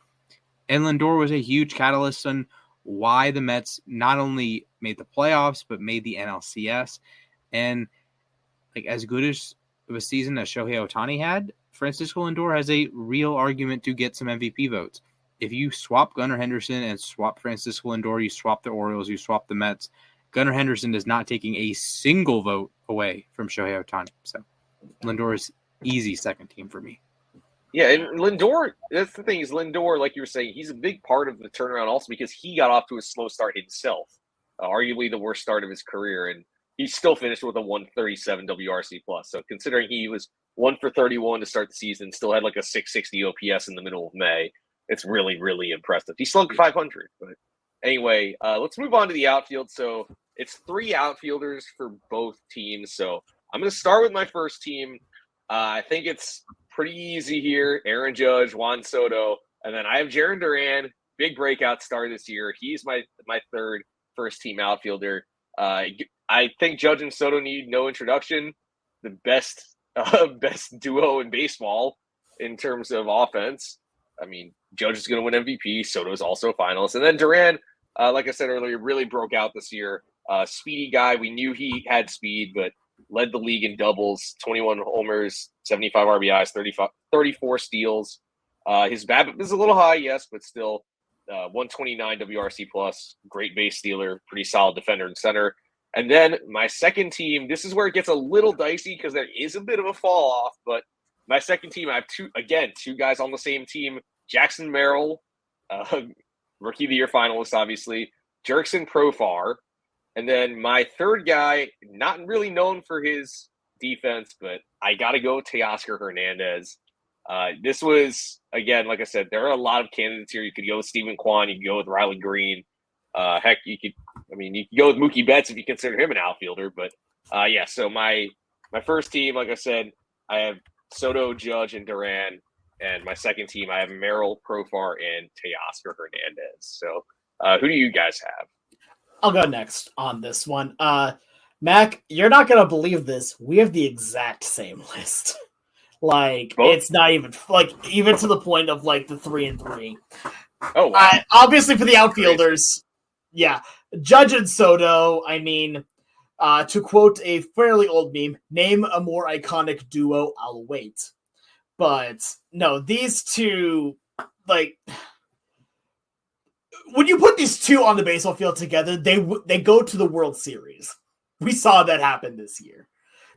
And Lindor was a huge catalyst on why the Mets not only made the playoffs, but made the NLCS. And like, as good as of a season as Shohei Ohtani had, Francisco Lindor has a real argument to get some MVP votes. If you swap Gunnar Henderson and swap Francisco Lindor, you swap the Orioles, you swap the Mets, Gunnar Henderson is not taking a single vote away from Shohei Ohtani. So Lindor is easy second team for me. Yeah, and Lindor, that's the thing, is Lindor, like you were saying, he's a big part of the turnaround also because he got off to a slow start himself, arguably the worst start of his career, and he still finished with a 137 WRC+. So considering he was 1 for 31 to start the season, still had like a 660 OPS in the middle of May, it's really, really impressive. He slugged 500. But anyway, let's move on to the outfield. So it's 3 outfielders for both teams. So I'm going to start with my first team. I think it's pretty easy here. Aaron Judge, Juan Soto, and then I have Jarren Duran, big breakout star this year. He's my third first-team outfielder. I think Judge and Soto need no introduction. The best duo in baseball in terms of offense. I mean, Judge is going to win MVP. Soto is also a finalist. And then Duran, like I said earlier, really broke out this year. Speedy guy. We knew he had speed, but led the league in doubles, 21 homers, 75 RBIs, 34 steals. His BABIP is a little high, yes, but still 129 WRC plus, great base stealer, pretty solid defender and center. And then my second team, this is where it gets a little dicey because there is a bit of a fall off, but my second team, I have two guys on the same team, Jackson Merrill, Rookie of the Year finalist, obviously, Jurickson Profar. And then my third guy, not really known for his defense, but I got to go with Teoscar Hernandez. This was, again, like I said, there are a lot of candidates here. You could go with Stephen Kwan. You could go with Riley Green. Heck, you could go with Mookie Betts if you consider him an outfielder. But, so my first team, like I said, I have Soto, Judge, and Duran. And my second team, I have Merrill, Profar, and Teoscar Hernandez. So who do you guys have? I'll go next on this one. Mac, you're not going to believe this. We have the exact same list. It's not even, even to the point of, the 3-3. Oh, wow. Obviously, for the outfielders, Judge and Soto, to quote a fairly old meme, name a more iconic duo, I'll wait. But, no, these two, when you put these two on the baseball field together, they go to the World Series. We saw that happen this year.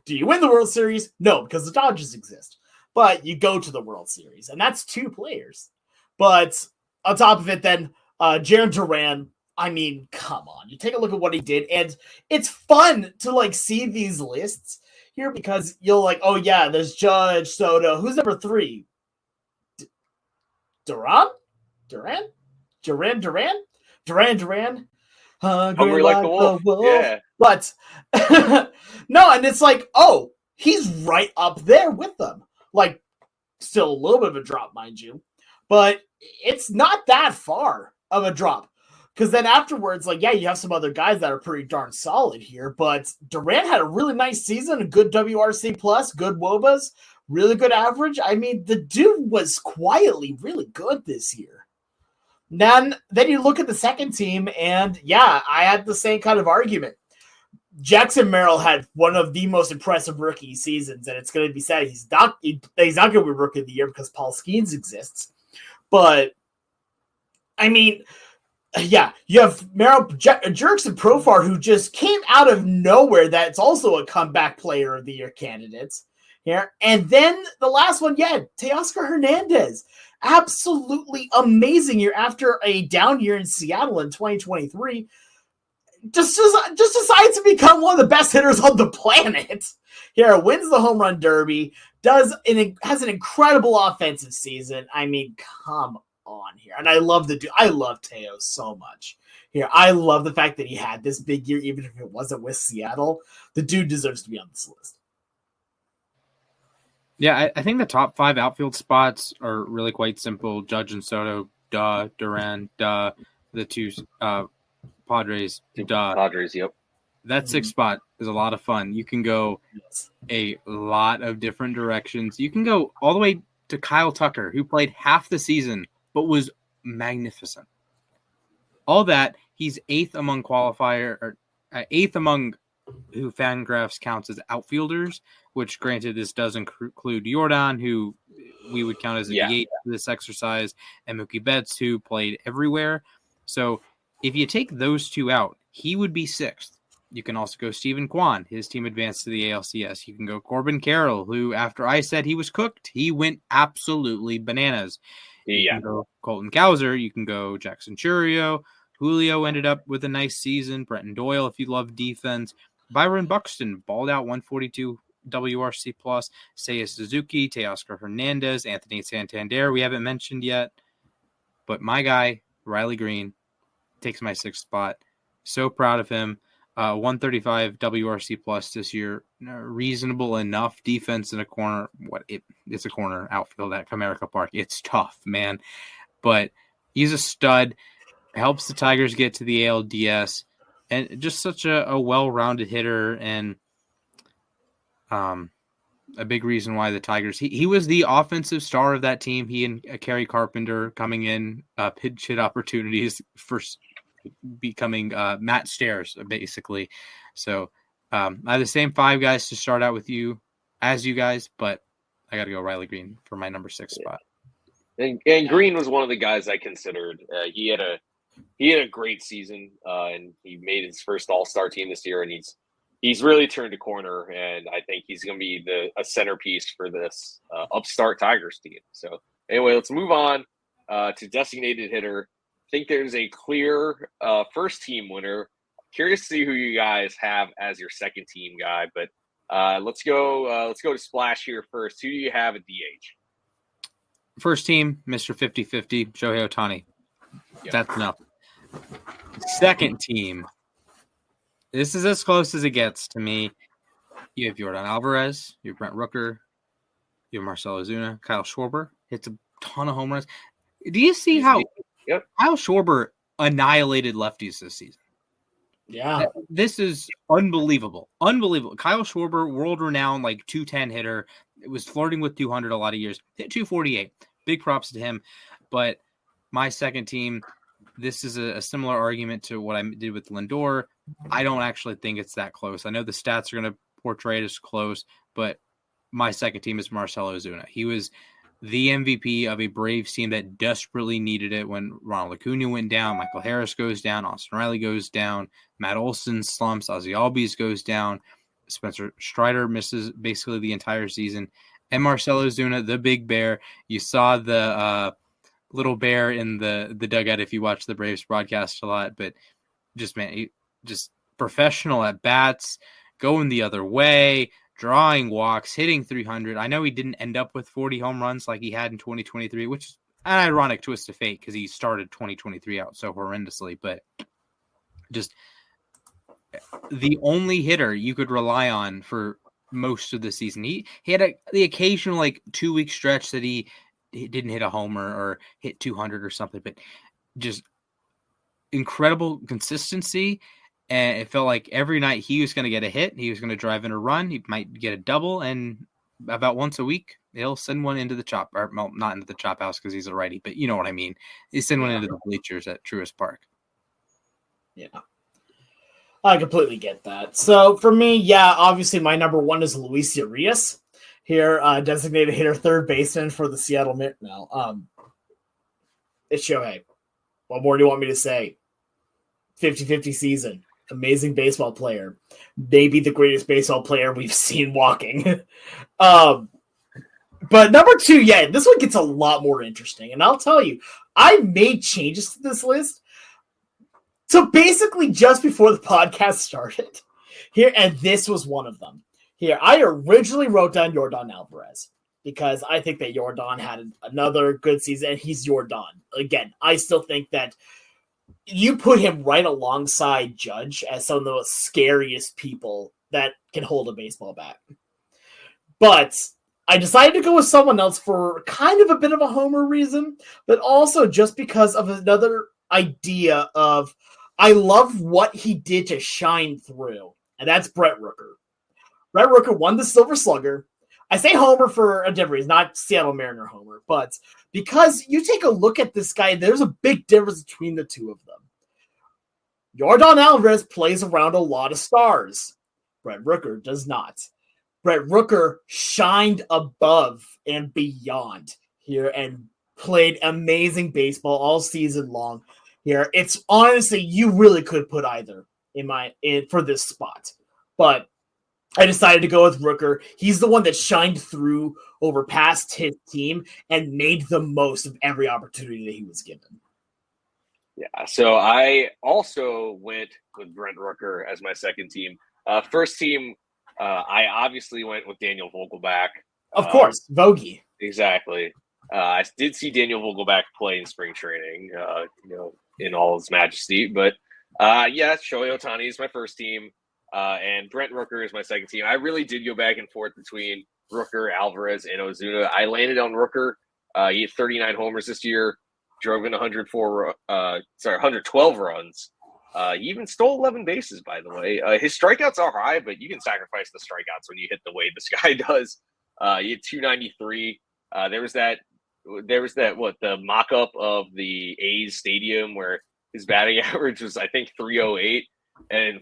Do you win the World Series? No, because the Dodgers exist. But you go to the World Series, and that's two players. But on top of it, then, Jarren Duran, come on. You take a look at what he did, and it's fun to, see these lists here because you'll there's Judge, Soto. Who's number 3? Duran. Hungry like the wolf. Yeah. But no, and it's he's right up there with them. Still a little bit of a drop, mind you, but it's not that far of a drop. Because then afterwards, you have some other guys that are pretty darn solid here, but Durant had a really nice season, a good WRC plus, good WOBAs, really good average. The dude was quietly really good this year. Then you look at the second team, and I had the same kind of argument. Jackson Merrill had one of the most impressive rookie seasons, and it's going to be sad he's not going to be Rookie of the Year because Paul Skeens exists. But you have Merrill, Jurickson Profar, who just came out of nowhere. That's also a comeback player of the year candidate here. And then the last one, Teoscar Hernandez. Absolutely amazing year after a down year in Seattle in 2023. Just decides to become one of the best hitters on the planet. Here, wins the home run derby, has an incredible offensive season. Come on here. And I love Teo so much here. I love the fact that he had this big year, even if it wasn't with Seattle. The dude deserves to be on this list. Yeah, I think the top 5 outfield spots are really quite simple. Judge and Soto, Duran, the two Padres, Padres, yep. That 6th spot is a lot of fun. You can go a lot of different directions. You can go all the way to Kyle Tucker, who played half the season, but was magnificent. All that, he's 8th among who Fangraphs counts as outfielders, which granted this does include Jordan, who we would count as a DH for this exercise, and Mookie Betts, who played everywhere. So if you take those two out, he would be 6th. You can also go Stephen Kwan. His team advanced to the ALCS. You can go Corbin Carroll, who, after I said he was cooked, he went absolutely bananas. You can go Colton Cowser. You can go Jackson Churio. Julio ended up with a nice season. Brenton Doyle, if you love defense. Byron Buxton balled out 142 WRC plus. Seiya Suzuki, Teoscar Hernandez, Anthony Santander. We haven't mentioned yet. But my guy, Riley Green, takes my 6th spot. So proud of him. 135 WRC plus this year. Reasonable enough defense in a corner. It's a corner outfield at Comerica Park. It's tough, man. But he's a stud. Helps the Tigers get to the ALDS. And just such a well-rounded hitter, and a big reason why the Tigers. He was the offensive star of that team. He and Kerry Carpenter coming in pinch hit opportunities for becoming Matt Stairs, basically. So I have the same 5 guys to start out with you guys, but I got to go Riley Green for my number 6 spot. And Green was one of the guys I considered. He had a great season, and he made his first All-Star team this year, and he's really turned a corner, and I think he's going to be a centerpiece for this upstart Tigers team. So anyway, let's move on to designated hitter. I think there's a clear first team winner. Curious to see who you guys have as your second team guy, but let's go to Splash here first. Who do you have at DH? First team, Mr. 50-50, Shohei Ohtani. Yep. That's enough. Second team. This is as close as it gets to me. You have Yordan Alvarez, you have Brent Rooker, you have Marcell Ozuna, Kyle Schwarber hits a ton of home runs. Do you see how Kyle Schwarber annihilated lefties this season? Yeah. This is unbelievable. Unbelievable. Kyle Schwarber, world-renowned, 210 hitter. It was flirting with 200 a lot of years. Hit 248. Big props to him. But my second team, this is a similar argument to what I did with Lindor. I don't actually think it's that close. I know the stats are going to portray it as close, but my second team is Marcell Ozuna. He was the MVP of a Braves team that desperately needed it when Ronald Acuna went down, Michael Harris goes down, Austin Riley goes down, Matt Olson slumps, Ozzie Albies goes down, Spencer Strider misses basically the entire season, and Marcell Ozuna, the big bear. You saw the little bear in the dugout if you watch the Braves broadcast a lot, but just professional at bats, going the other way, drawing walks, hitting 300. I know he didn't end up with 40 home runs like he had in 2023, which is an ironic twist of fate because he started 2023 out so horrendously, but just the only hitter you could rely on for most of the season. He had the occasional 2-week stretch that he didn't hit a homer or hit 200 or something, but just incredible consistency. And it felt like every night he was going to get a hit. He was going to drive in a run. He might get a double. And about once a week, he'll send one into the chop, or well, not into the chop house because he's a righty, but you know what I mean. He send one into the bleachers at Truist Park. Yeah. I completely get that. So for me, obviously my number 1 is Luis Urias here, designated hitter, third baseman for the Seattle Mariners. No, it's Shohei. What more do you want me to say? 50-50 season. Amazing baseball player. Maybe the greatest baseball player we've seen walking. But number 2, this one gets a lot more interesting. And I'll tell you, I made changes to this list. So basically just before the podcast started here, and this was one of them. Here, I originally wrote down Yordan Alvarez because I think that Yordan had another good season, and he's Yordan. Again, I still think that you put him right alongside Judge as some of the scariest people that can hold a baseball bat. But I decided to go with someone else for kind of a bit of a homer reason, but also just because of another idea of I love what he did to shine through, and that's Brent Rooker. Brent Rooker won the Silver Slugger. I say homer for a different reason, not Seattle Mariner homer, but because you take a look at this guy, there's a big difference between the two of them. Yordan Alvarez plays around a lot of stars. Brent Rooker does not. Brent Rooker shined above and beyond here and played amazing baseball all season long here. It's honestly, you really could put either in for this spot, but I decided to go with Rooker. He's the one that shined through over past his team and made the most of every opportunity that he was given. Yeah, so I also went with Brent Rooker as my second team. First team, I obviously went with Daniel Vogelbach. Of course, Vogie. Exactly. I did see Daniel Vogelbach play in spring training, in all his majesty. But, Shohei Ohtani is my first team. And Brent Rooker is my second team. I really did go back and forth between Rooker, Alvarez, and Ozuna. I landed on Rooker. He had 39 homers this year, drove in 112 runs. He even stole 11 bases, by the way. His strikeouts are high, but you can sacrifice the strikeouts when you hit the way this guy does. He had 293. There was that the mock-up of the A's stadium where His batting average was, I think, 308. And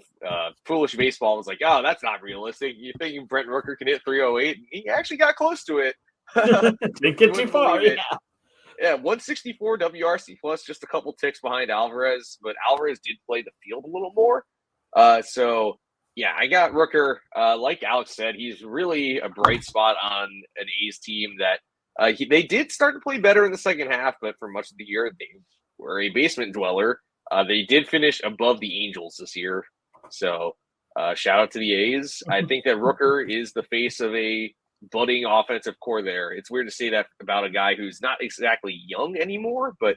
Foolish Baseball was like, oh, that's not realistic. You're thinking Brent Rooker can hit 308? He actually got close to it. Didn't get too far, yeah. Yeah, 164 WRC plus, just a couple ticks behind Alvarez, but Alvarez did play the field a little more. So, yeah, I got Rooker. Like Alex said, he's really a bright spot on an A's team that they did start to play better in the second half, but for much of the year, they were a basement dweller. They did finish above the Angels this year. So, shout out to the A's. I think that Rooker is the face of a budding offensive core there. It's weird to say that about a guy who's not exactly young anymore, but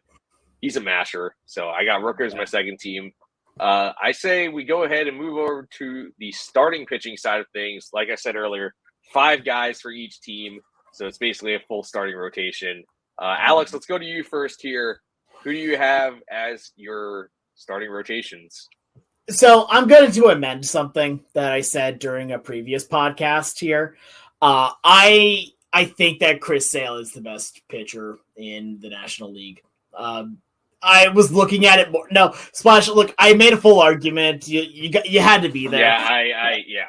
he's a masher. So I got Rooker as my second team. I say we go ahead and move over to the starting pitching side of things. Like I said earlier, 5 guys for each team. So it's basically a full starting rotation. Alex, let's go to you first here. Who do you have as your starting rotations? So I'm going to amend something that I said during a previous podcast here. I think that Chris Sale is the best pitcher in the National League. I was looking at it more. No, Splash. Look, I made a full argument. You had to be there. Yeah,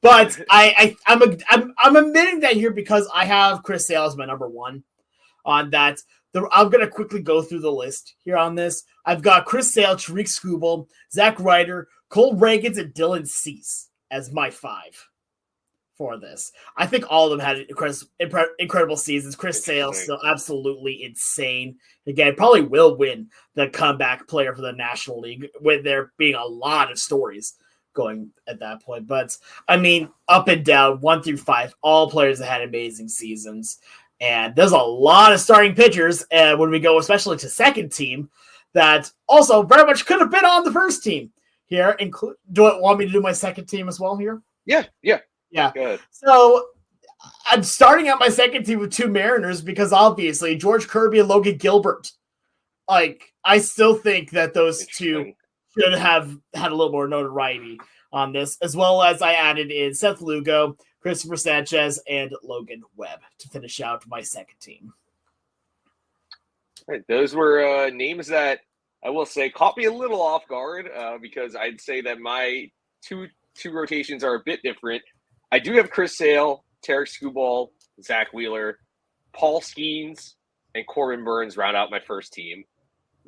But I'm admitting that here because I have Chris Sale as my number 1 on that. I'm going to quickly go through the list here on this. I've got Chris Sale, Tariq Skubal, Zach Ryder, Cole Reagans, and Dylan Cease as my 5 for this. I think all of them had incredible seasons. Chris Sale still absolutely insane. Again, probably will win the comeback player for the National League with there being a lot of stories going at that point. But, I mean, up and down, 1 through 5, all players that had amazing seasons. And there's a lot of starting pitchers when we go especially to second team that also very much could have been on the first team here. Do you want me to do my second team as well here? Yeah. Good. So I'm starting out my second team with 2 Mariners because obviously George Kirby and Logan Gilbert. Like, I still think that those 2 should have had a little more notoriety on this, as well as I added in Seth Lugo, Christopher Sanchez, and Logan Webb to finish out my second team. Right, those were names that I will say caught me a little off guard because I'd say that my two rotations are a bit different. I do have Chris Sale, Tarek Skubal, Zach Wheeler, Paul Skeens, and Corbin Burns round out my first team.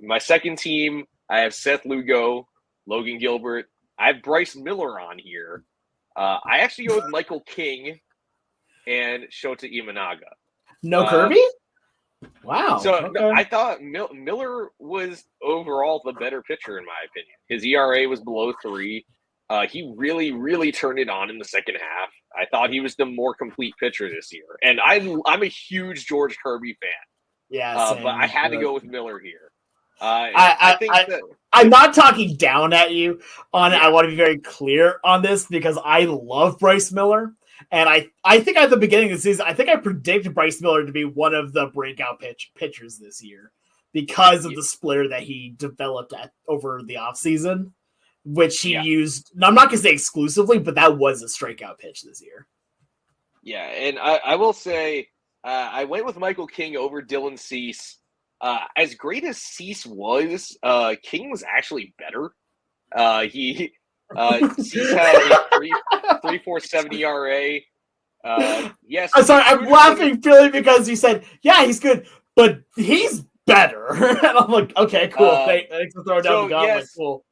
My second team, I have Seth Lugo, Logan Gilbert. I have Bryce Miller on here. I actually go with Michael King and Shota Imanaga. No Kirby? Wow. So okay. I thought Miller was overall the better pitcher in my opinion. His ERA was below 3. He really, really turned it on in the second half. I thought he was the more complete pitcher this year. And I'm a huge George Kirby fan. Yeah, but I had to go with Miller here. I'm not talking down at you on it. I want to be very clear on this because I love Bryce Miller. And I think at the beginning of the season, I think I predicted Bryce Miller to be one of the breakout pitchers this year because of the splitter that he developed over the offseason, which he used. Now, I'm not going to say exclusively, but that was a strikeout pitch this year. Yeah, and I will say I went with Michael King over Dylan Cease. As great as Cease was, King was actually better. Cease had a 3.47 ERA. Yes, I'm sorry. I'm laughing purely because you said, "Yeah, he's good, but he's better." And I'm like, "Okay, cool. Thanks for throwing down the gauntlet." Yes, cool.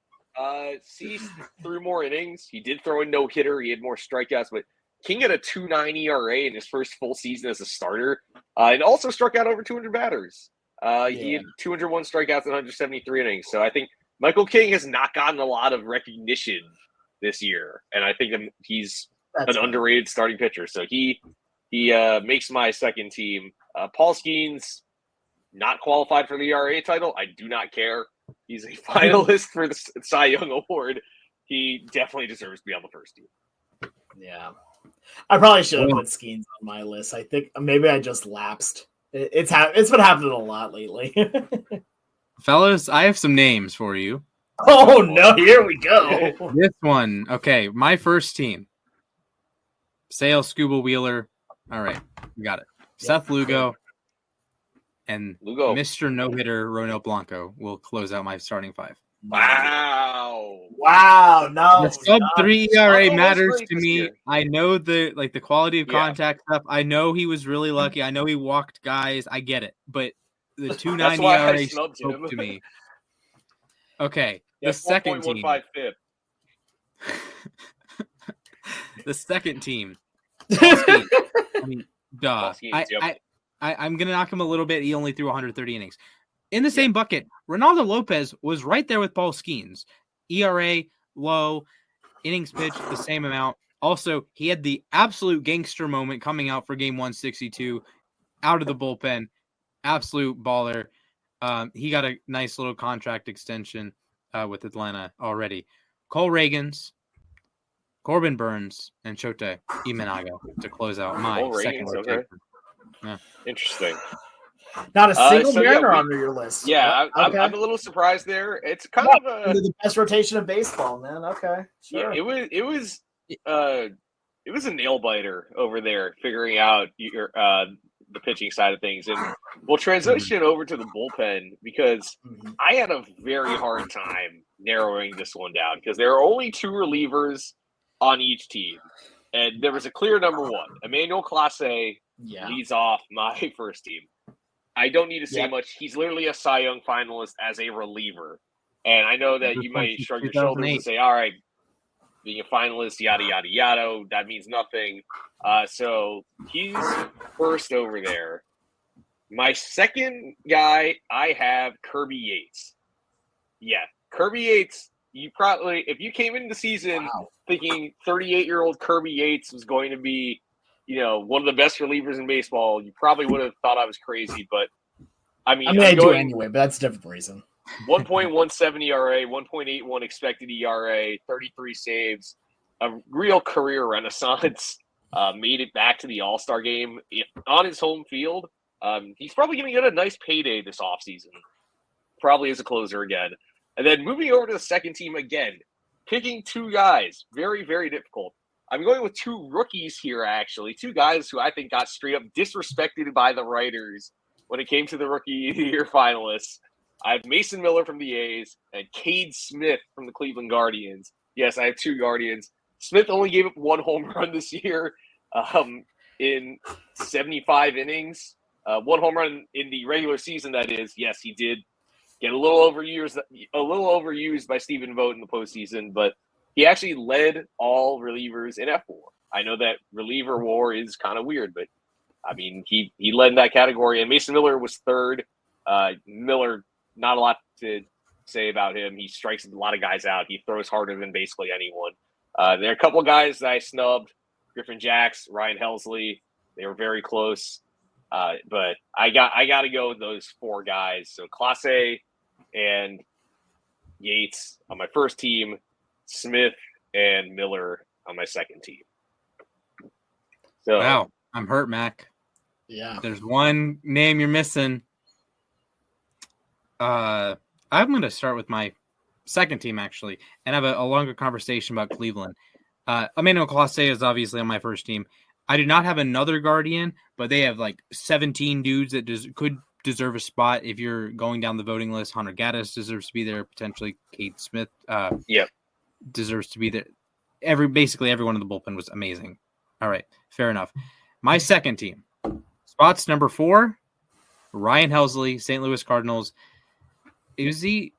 Cease threw more innings. He did throw a no hitter. He had more strikeouts, but King had a 2.9 ERA in his first full season as a starter, and also struck out over 200 batters. He had 201 strikeouts in 173 innings. So I think Michael King has not gotten a lot of recognition this year, and I think he's an underrated starting pitcher. So he makes my second team. Paul Skeens, not qualified for the ERA title. I do not care. He's a finalist for the Cy Young Award. He definitely deserves to be on the first team. Yeah. I probably should have put Skeens on my list. I think maybe I just lapsed. It's been happening a lot lately. Fellas, I have some names for you. Oh, no, here we go. This one. Okay, my first team. Sale, Scuba Wheeler. All right, we got it. Seth Lugo, and Lugo. Mr. No-hitter Ronel Blanco will close out my starting five. Wow. No. The sub-3 ERA Blanco was matters great to this me. year. I know the quality of Yeah. contact stuff. I know he was really lucky. I know he walked guys. I get it. But the 2.9 That's why I ERA snubbed spoke him. to me. Okay, Yeah, the second team. 4.15 FIP. The second team. Paul Skeens. I mean, duh. Paul Skeens, yep. I'm gonna knock him a little bit. He only threw 130 innings. In the same bucket, Ronaldo Lopez was right there with Paul Skeens. ERA low, innings pitched the same amount. Also, he had the absolute gangster moment coming out for game 162 out of the bullpen. Absolute baller. He got a nice little contract extension with Atlanta already. Cole Reagans, Corbin Burns, and Shota Imanaga to close out my Cole second Reagans, okay. rotation. Yeah. Interesting. Not a single so, Mariner yeah, under your list. Yeah, Okay. I'm a little surprised there. It's kind of a the best rotation of baseball, man. Okay, sure. yeah. It was a nail biter over there figuring out your the pitching side of things, and we'll transition over to the bullpen because I had a very hard time narrowing this one down because there are only 2 relievers on each team, and there was a clear number one. Emmanuel Clase leads off my first team. I don't need to say much. He's literally a Cy Young finalist as a reliever. And I know that you might shrug your shoulders and say, all right, being a finalist, yada, yada, yada, that means nothing. So he's first over there. My second guy, I have Kirby Yates. Yeah, Kirby Yates, you probably, if you came into the season thinking 38-year-old Kirby Yates was going to be, one of the best relievers in baseball, you probably would have thought I was crazy, but I do anyway, but that's a different reason. 1.17 ERA, 1.81 expected ERA, 33 saves, a real career renaissance. Made it back to the All-Star game on his home field. He's probably going to get a nice payday this offseason, probably as a closer again. And then moving over to the second team again, picking 2 guys, very, very difficult. I'm going with 2 rookies here, actually. 2 guys who I think got straight up disrespected by the writers when it came to the Rookie of the Year finalists. I have Mason Miller from the A's and Cade Smith from the Cleveland Guardians. Yes, I have 2 Guardians. Smith only gave up 1 home run this year in 75 innings. 1 home run in the regular season, that is. Yes, he did get a little overused by Stephen Vogt in the postseason, but he actually led all relievers in F4. I know that reliever war is kind of weird, but I mean, he led in that category, and Mason Miller was third. Miller, not a lot to say about him. He strikes a lot of guys out. He throws harder than basically anyone. There are a couple of guys that I snubbed: Griffin Jacks, Ryan Helsley. They were very close, but I got to go with those 4 guys. So Clase and Yates on my first team, Smith and Miller on my second team. So wow, I'm hurt, Mac. Yeah. There's one name you're missing. I'm going to start with my second team, actually, and have a longer conversation about Cleveland. Emmanuel Clase is obviously on my first team. I do not have another Guardian, but they have like 17 dudes that could deserve a spot if you're going down the voting list. Hunter Gaddis deserves to be there, potentially Cade Smith deserves to be there. Basically everyone in the bullpen was amazing. All right, fair enough. My second team, spots number 4, Ryan Helsley, St. Louis Cardinals. It was the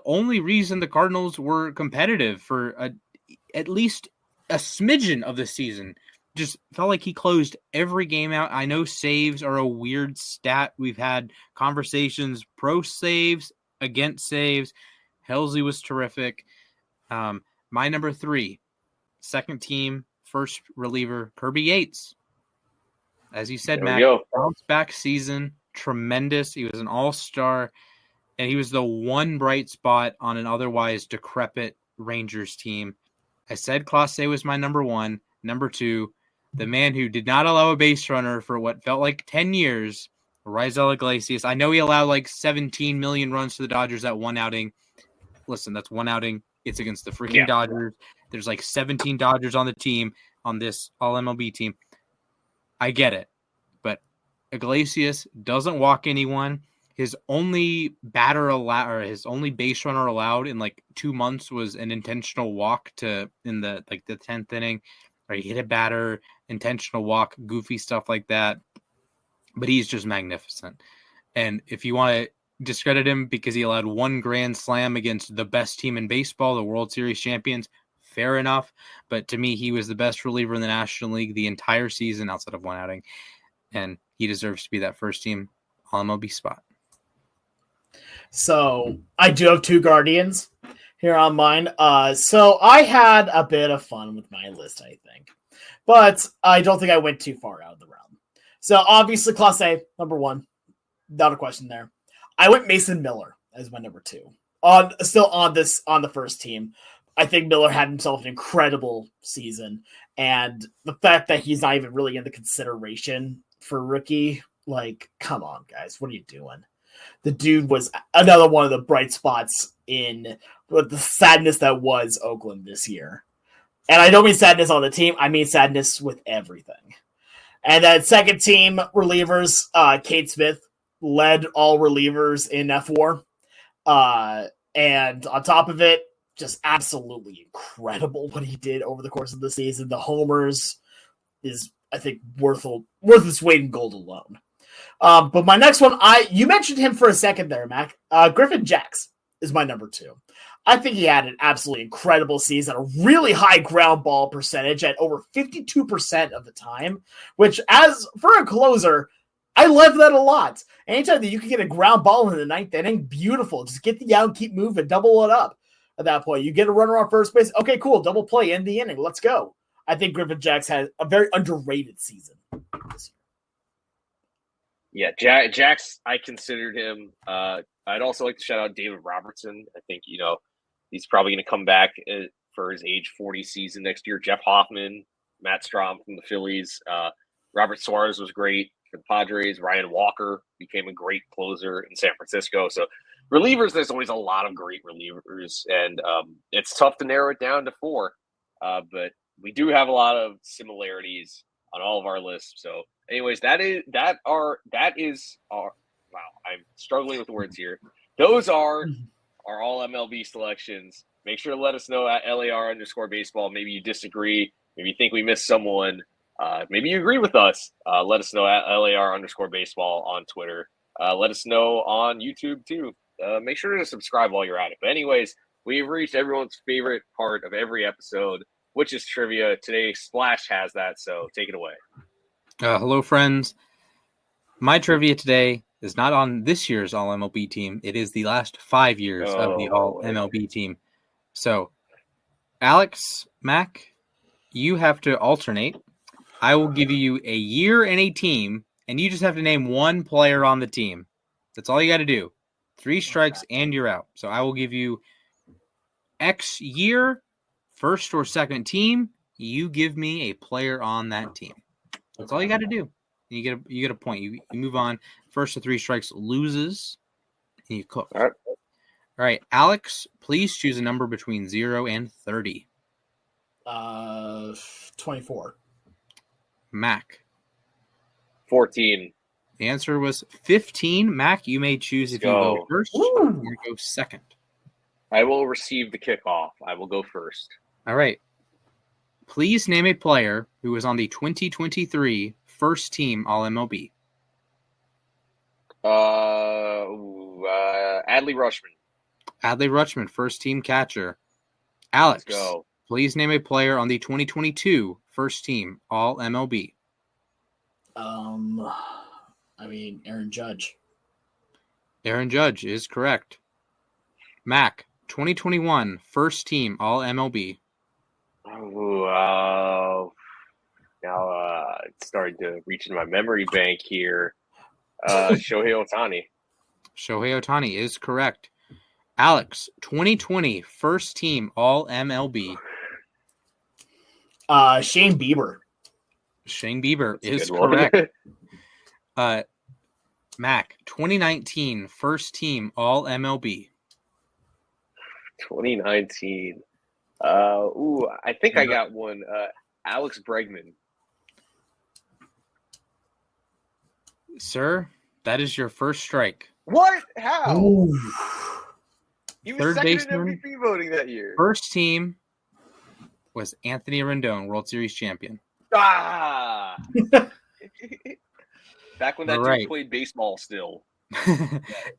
only reason the Cardinals were competitive for at least a smidgen of the season. Just felt like he closed every game out. I know saves are a weird stat. We've had conversations, pro saves, against saves. Helsley was terrific. My number 3, second team, first reliever, Kirby Yates. As you said, Matt, bounce back season, tremendous. He was an all-star, and he was the one bright spot on an otherwise decrepit Rangers team. I said Clase was my number 1. Number 2, the man who did not allow a base runner for what felt like 10 years, Raisel Iglesias. I know he allowed like 17 million runs to the Dodgers at one outing. Listen, that's one outing. It's against the freaking Dodgers. There's like 17 Dodgers on the team, on this All MLB team. I get it. But Iglesias doesn't walk anyone. His only his only base runner allowed in like 2 months was an intentional walk in the 10th inning, or he hit a batter, intentional walk, goofy stuff like that. But he's just magnificent. And if you want to discredit him because he allowed 1 grand slam against the best team in baseball, the World Series champions, fair enough. But to me, he was the best reliever in the National League the entire season outside of 1 outing. And he deserves to be that first team All MLB spot. So I do have 2 Guardians here on mine. So I had a bit of fun with my list, I think. But I don't think I went too far out of the realm. So obviously Class A, number 1. Not a question there. I went Mason Miller as my number 2. On the first team. I think Miller had himself an incredible season. And the fact that he's not even really in the consideration for rookie, like, come on, guys, what are you doing? The dude was another one of the bright spots in the sadness that was Oakland this year. And I don't mean sadness on the team. I mean sadness with everything. And then second team relievers, Kate Smith led all relievers in F4. And on top of it, just absolutely incredible what he did over the course of the season. The homers is, I think, worth its weight in gold alone. But my next one, you mentioned him for a second there, Mac. Griffin Jacks is my number 2. I think he had an absolutely incredible season, a really high ground ball percentage at over 52% of the time, which, as for a closer, I love that a lot. Anytime that you can get a ground ball in the 9th inning, beautiful. Just get the out, keep moving, double it up. At that point, you get a runner on first base. Okay, cool. Double play, end the inning. Let's go. I think Griffin Jacks had a very underrated season this year. Yeah, Jacks, I considered him. I'd also like to shout out David Robertson. I think, he's probably going to come back for his age 40 season next year. Jeff Hoffman, Matt Strom from the Phillies. Robert Suarez was great for the Padres. Ryan Walker became a great closer in San Francisco. So relievers, there's always a lot of great relievers, and it's tough to narrow it down to 4. But we do have a lot of similarities on all of our lists. So anyways, that is our wow, I'm struggling with words here. Those are our All MLB selections. Make sure to let us know at LAR_baseball. Maybe you disagree. Maybe you think we missed someone. Maybe you agree with us. Let us know at LAR_baseball on Twitter. Let us know on YouTube too. Make sure to subscribe while you're at it. But anyways, we've reached everyone's favorite part of every episode, which is trivia. Today, Splash has that, so take it away. Hello, friends. My trivia today is not on this year's All MLB team. It is the last 5 years of the All MLB team. So, Alex, Mac, you have to alternate. I will give you a year and a team, and you just have to name one player on the team. That's all you got to do. 3 strikes and you're out. So I will give you X year, first or second team. You give me a player on that team. That's all you got to do. You get a point. You move on. First to 3 strikes loses, and you cook. All right, Alex, please choose a number between 0 and 30. 24. Mac. 14. The answer was 15. Mac, you may choose if you go first or go second. I will receive the kickoff. I will go first. All right. Please name a player who was on the 2023 first team All MLB. Adley Rutschman. Adley Rutschman, first team catcher. Alex, Let's go. Please name a player on the 2022 first team All MLB. Aaron Judge. Aaron Judge is correct. Mac, 2021 first team All MLB. Now it's starting to reach into my memory bank here. Shohei Ohtani. Shohei Ohtani is correct. Alex, 2020 first team All MLB. Shane Bieber. Shane Bieber is correct. Mac, 2019 first team All MLB. 2019. I think I got one. Alex Bregman. Sir, that is your first strike. What? How? Ooh. He was Third second in baseman. MVP voting that year. First team was Anthony Rendon, World Series champion. Ah! Back when that All right. dude played baseball still.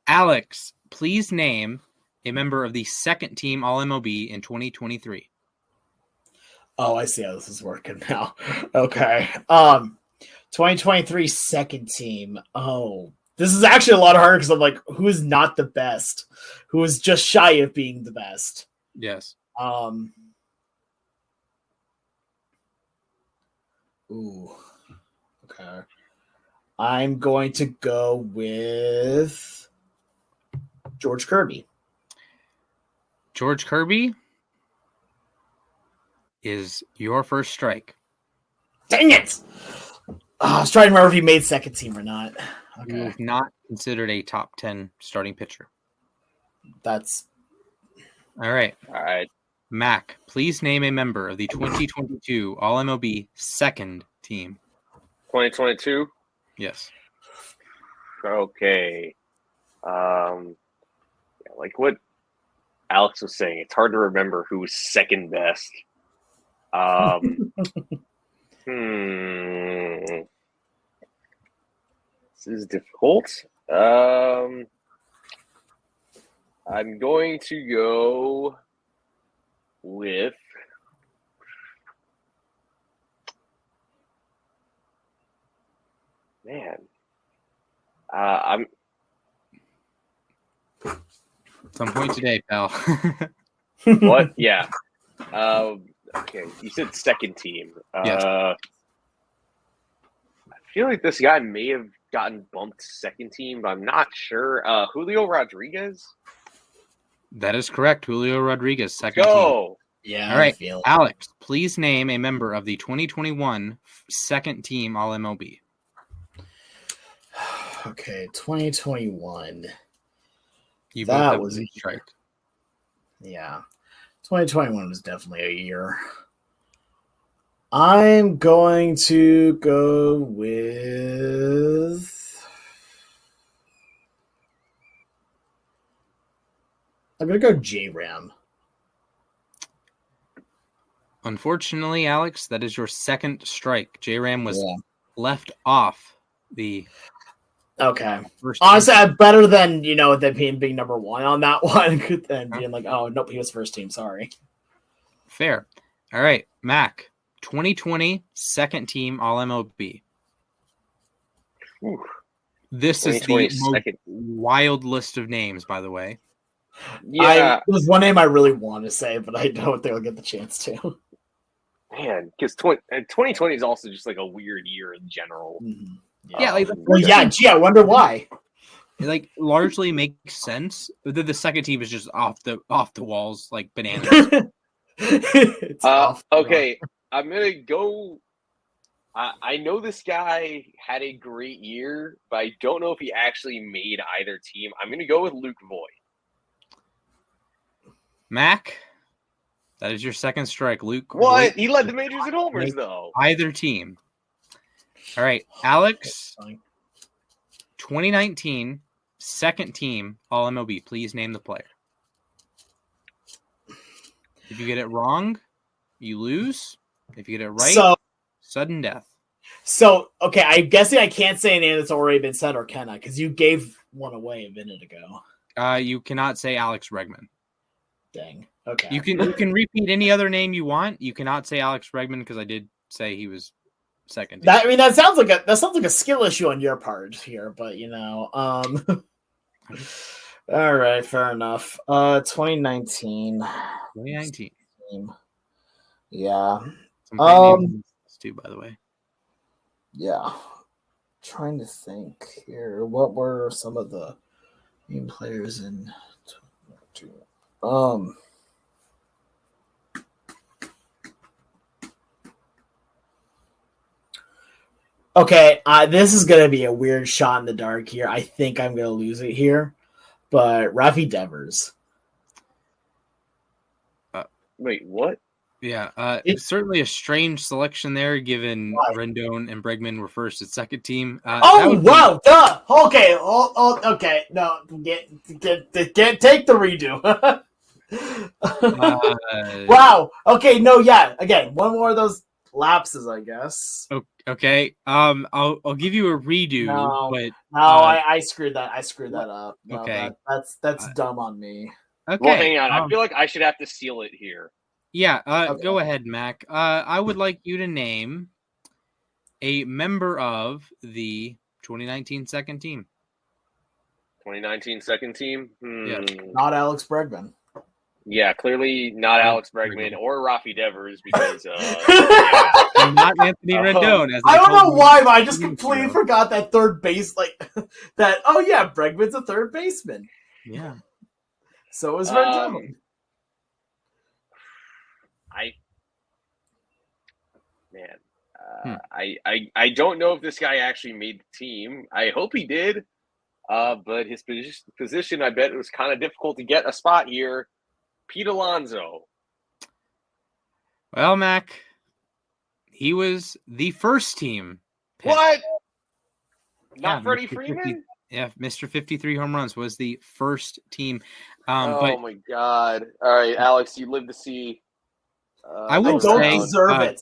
Alex, please name a member of the second team All MLB in 2023. Oh, I see how this is working now. Okay. 2023 second team. Oh, this is actually a lot harder because I'm like, who is not the best? Who is just shy of being the best? Yes. Ooh. Okay. I'm going to go with George Kirby. George Kirby is your first strike. Dang it! I was trying to remember if he made second team or not. He Okay. was not considered a top 10 starting pitcher. That's All right. All right. Mac, please name a member of the 2022 All MLB second team. 2022? Yes. Okay. Like what Alex was saying, it's hard to remember who was second best. This is difficult. I'm going to go with I'm Some point today, pal. what? Yeah. Okay. You said second team. Yes. I feel like this guy may have gotten bumped second team, but I'm not sure. Julio Rodriguez? That is correct. Julio Rodriguez, second Go! yeah. All right. I feel it. Alex, please name a member of the 2021 second team All MLB. Okay, 2021. You That both have was one a strike. Yeah. 2021 was definitely a year. I'm going to go with I'm going to go J-Ram. Unfortunately, Alex, that is your second strike. J-Ram was left off the Okay. first. Honestly, better than, than being number one on that one than being like, oh, nope, he was first team. Sorry. Fair. All right, Mac, 2020 second team All MLB. Ooh. This is the 2020 most second. wild list of names, by the way. Yeah, There's one name I really want to say, but I don't think I'll get the chance to. man, because 2020 is also just like a weird year in general. Mm-hmm. Yeah, like Well, yeah, gee, I wonder why. It like largely makes sense. But then the second team is just off the walls, like bananas. It's off. Okay, I'm gonna go. I know this guy had a great year, but I don't know if he actually made either team. I'm gonna go with Luke Voigt. Mac, that is your second strike. Luke. What? Voigt He led the majors in homers, make though. either team. All right, Alex, Fine. 2019 second team All MLB. Please name the player. If you get it wrong, you lose. If you get it right, sudden death. So, okay, I'm guessing I can't say a name that's already been said, or can I? Because you gave one away a minute ago. You cannot say Alex Bregman. Dang. Okay. You can repeat any other name you want. You cannot say Alex Bregman because I did say he was second. That sounds like a skill issue on your part here, but all right, fair enough. 2019. 2019. Yeah. Some great names too, by the way. Yeah. Trying to think here. What were some of the main players in 2022? Okay, this is going to be a weird shot in the dark here. I think I'm going to lose it here. But Rafi Devers. Wait, what? Yeah, certainly a strange selection there, given Rendon and Bregman were first and second team. Wow! Duh. Okay. Okay. No. Get. Take the redo. Wow. Okay. No. Yeah. Again, one more of those lapses, I guess. Okay. I'll give you a redo. No. But I screwed that. I screwed that up. No, okay. That's dumb on me. Okay. Well, hang on. I feel like I should have to seal it here. Yeah. Okay. Go ahead, Mac. I would like you to name a member of the 2019 second team. 2019 second team? Yeah. Not Alex Bregman. Yeah, clearly not Alex Bregman or Rafi Devers because and not Anthony Rendon. I don't know why, but I just completely forgot that third base, that. Oh yeah, Bregman's a third baseman. Yeah. So is Rendon. I don't know if this guy actually made the team. I hope he did, but his position, I bet it was kind of difficult to get a spot here. Pete Alonso. Well, Mac, he was the first team pick. What? Not Freddie Freeman? Mr. 53 home runs was the first team. My God! All right, Alex, you live to see. I will say, deserve it.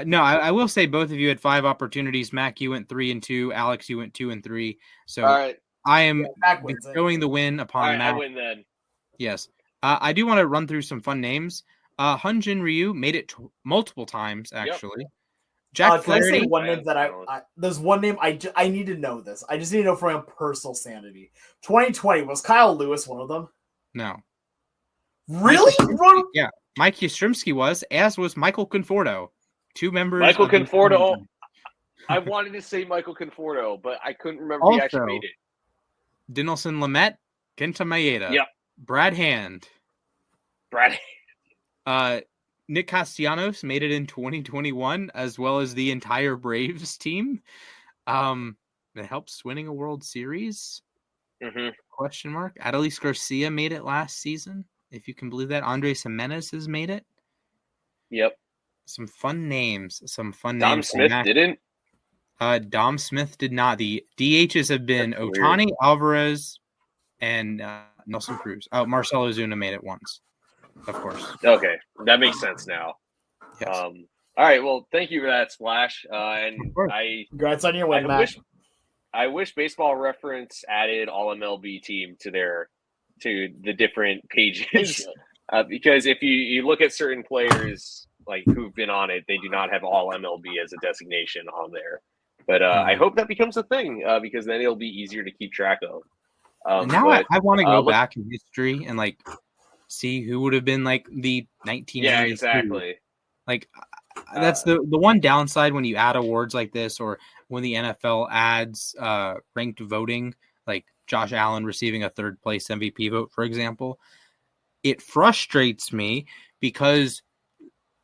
No, I will say both of you had 5 opportunities. Mac, you went 3 and 2. Alex, you went 2 and 3. So all right. I am bestowing the win upon Mac. I win then. Yes. I do want to run through some fun names. Hyun-Jin Ryu made it multiple times, actually. Yep. Jack Flaherty. Can I say one name that there's one name I need to know this. I just need to know for my own personal sanity. 2020, was Kyle Lewis one of them? No. Really? Yeah. Mike Yastrzemski was, as was Michael Conforto. 2 members. Michael Conforto. I wanted to say Michael Conforto, but I couldn't remember if he actually made it. Dinelson Lamet, Kenta Maeda. Yep. Brad Hand. Nick Castellanos made it in 2021, as well as the entire Braves team. That helps winning a World Series. Mm-hmm. Question mark. Adolis Garcia made it last season, if you can believe that. Andres Jimenez has made it. Yep. Some fun names. Dom Smith didn't. Dom Smith did not. The DHs have been Ohtani, Alvarez, and Nelson Cruz. Oh, Marcelo Ozuna made it once, of course. Okay, that makes sense now. Yes. All right. Well, thank you for that, Splash. And congrats on your win, Matt. I wish Baseball Reference added All MLB team to the different pages because if you look at certain players like who've been on it, they do not have All MLB as a designation on there. But I hope that becomes a thing because then it'll be easier to keep track of. Now I want to go back in history and see who would have been the 1990s. Yeah, exactly. That's the one downside when you add awards like this, or when the NFL adds ranked voting, like Josh Allen receiving a 3rd place MVP vote, for example. It frustrates me because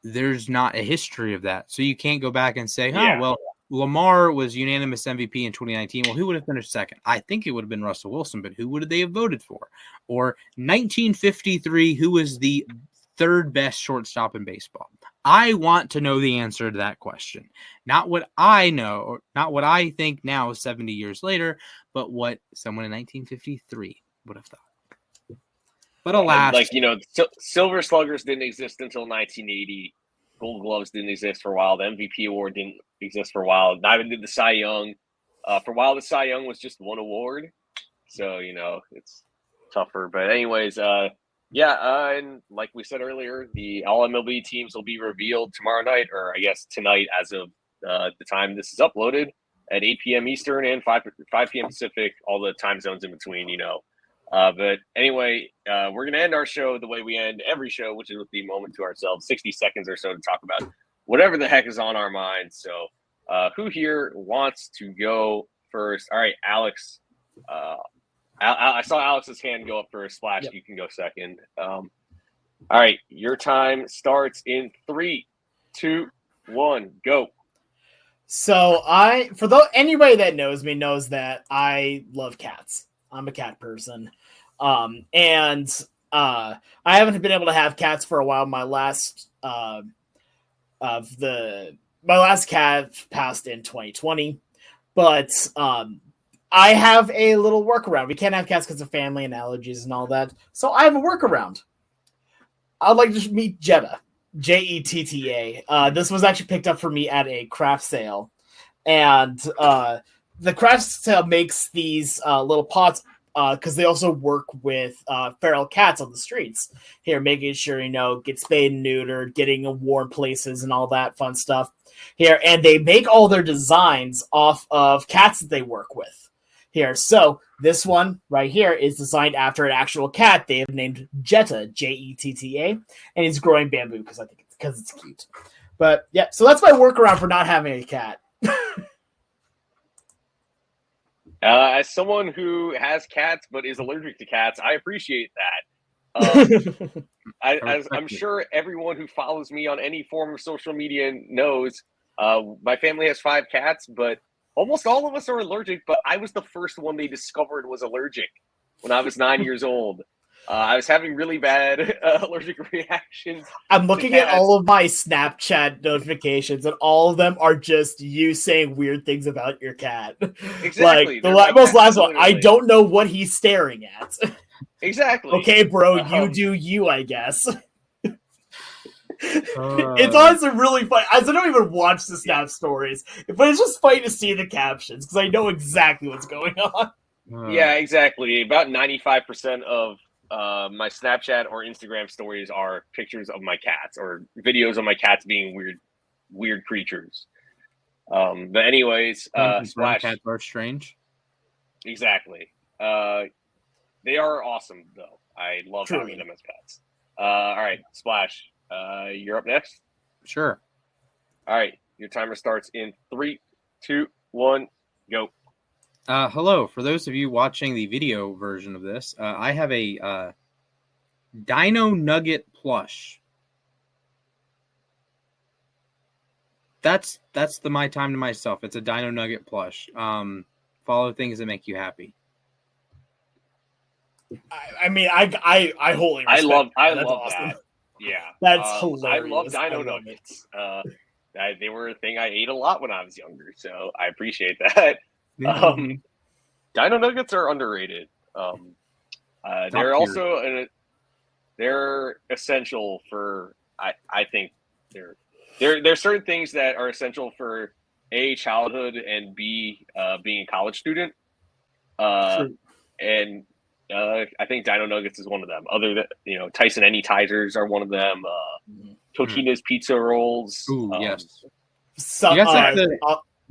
there's not a history of that. So you can't go back and say, Lamar was unanimous MVP in 2019. Well, who would have finished second? I think it would have been Russell Wilson, but who would they have voted for? Or 1953, who was the 3rd best shortstop in baseball? I want to know the answer to that question. Not what I know, or not what I think now, 70 years later, but what someone in 1953 would have thought. But alas. Silver Sluggers didn't exist until 1980. Gold Gloves didn't exist for a while. The MVP award didn't exist for a while. Neither did the Cy Young. For a while, the Cy Young was just one award. So, it's tougher. But anyways, and like we said earlier, the All MLB teams will be revealed tomorrow night, or I guess tonight as of the time this is uploaded, at 8 p.m. Eastern and 5 p.m. Pacific, all the time zones in between, But anyway, we're going to end our show the way we end every show, which is with the moment to ourselves, 60 seconds or so to talk about whatever the heck is on our minds. So who here wants to go first? All right, Alex. I saw Alex's hand go up first. Splash, Yep. You can go second. All right, your time starts in 3, 2, 1, go. So anybody that knows me knows that I love cats. I'm a cat person. And I haven't been able to have cats for a while. My last cat passed in 2020, but I have a little workaround. We can't have cats because of family and allergies and all that, so I have a workaround. I'd like to meet Jetta, Jetta. This was actually picked up for me at a craft sale, and the craft sale makes these little pots because they also work with feral cats on the streets here, making sure, get spayed and neutered, getting in warm places and all that fun stuff here. And they make all their designs off of cats that they work with here. So this one right here is designed after an actual cat they have named Jetta, Jetta, and he's growing bamboo because it's cute. But yeah, so that's my workaround for not having a cat. As someone who has cats but is allergic to cats, I appreciate that. I'm sure everyone who follows me on any form of social media knows, my family has 5 cats, but almost all of us are allergic. But I was the first one they discovered was allergic when I was 9 years old. I was having really bad allergic reactions. I'm looking at all of my Snapchat notifications, and all of them are just you saying weird things about your cat. Exactly. Like the most last one, I don't know what he's staring at. Exactly. Okay, bro, you do you, I guess. It's honestly really funny. I don't even watch the Snap stories, but it's just funny to see the captions because I know exactly what's going on. Yeah, exactly. About 95% of my Snapchat or Instagram stories are pictures of my cats or videos of my cats being weird creatures. But anyways, Splash. Cats are strange. Exactly. They are awesome though. I love having them as pets. All right, Splash. You're up next. Sure. All right, your timer starts in 3, 2, 1, go. Hello. For those of you watching the video version of this, I have a Dino Nugget plush. That's my time to myself. It's a Dino Nugget plush. Follow things that make you happy. I mean, I wholly respect I that. love awesome. that. Yeah, that's hilarious. I love Dino Nuggets. They were a thing I ate a lot when I was younger, so I appreciate that. Dino Nuggets are underrated. They're also they're essential for. I think there's certain things that are essential for A, childhood, and B, being a college student. And I think Dino Nuggets is one of them. Other than Tyson Anytizers are one of them. Totino's pizza rolls. Ooh, yes. So, do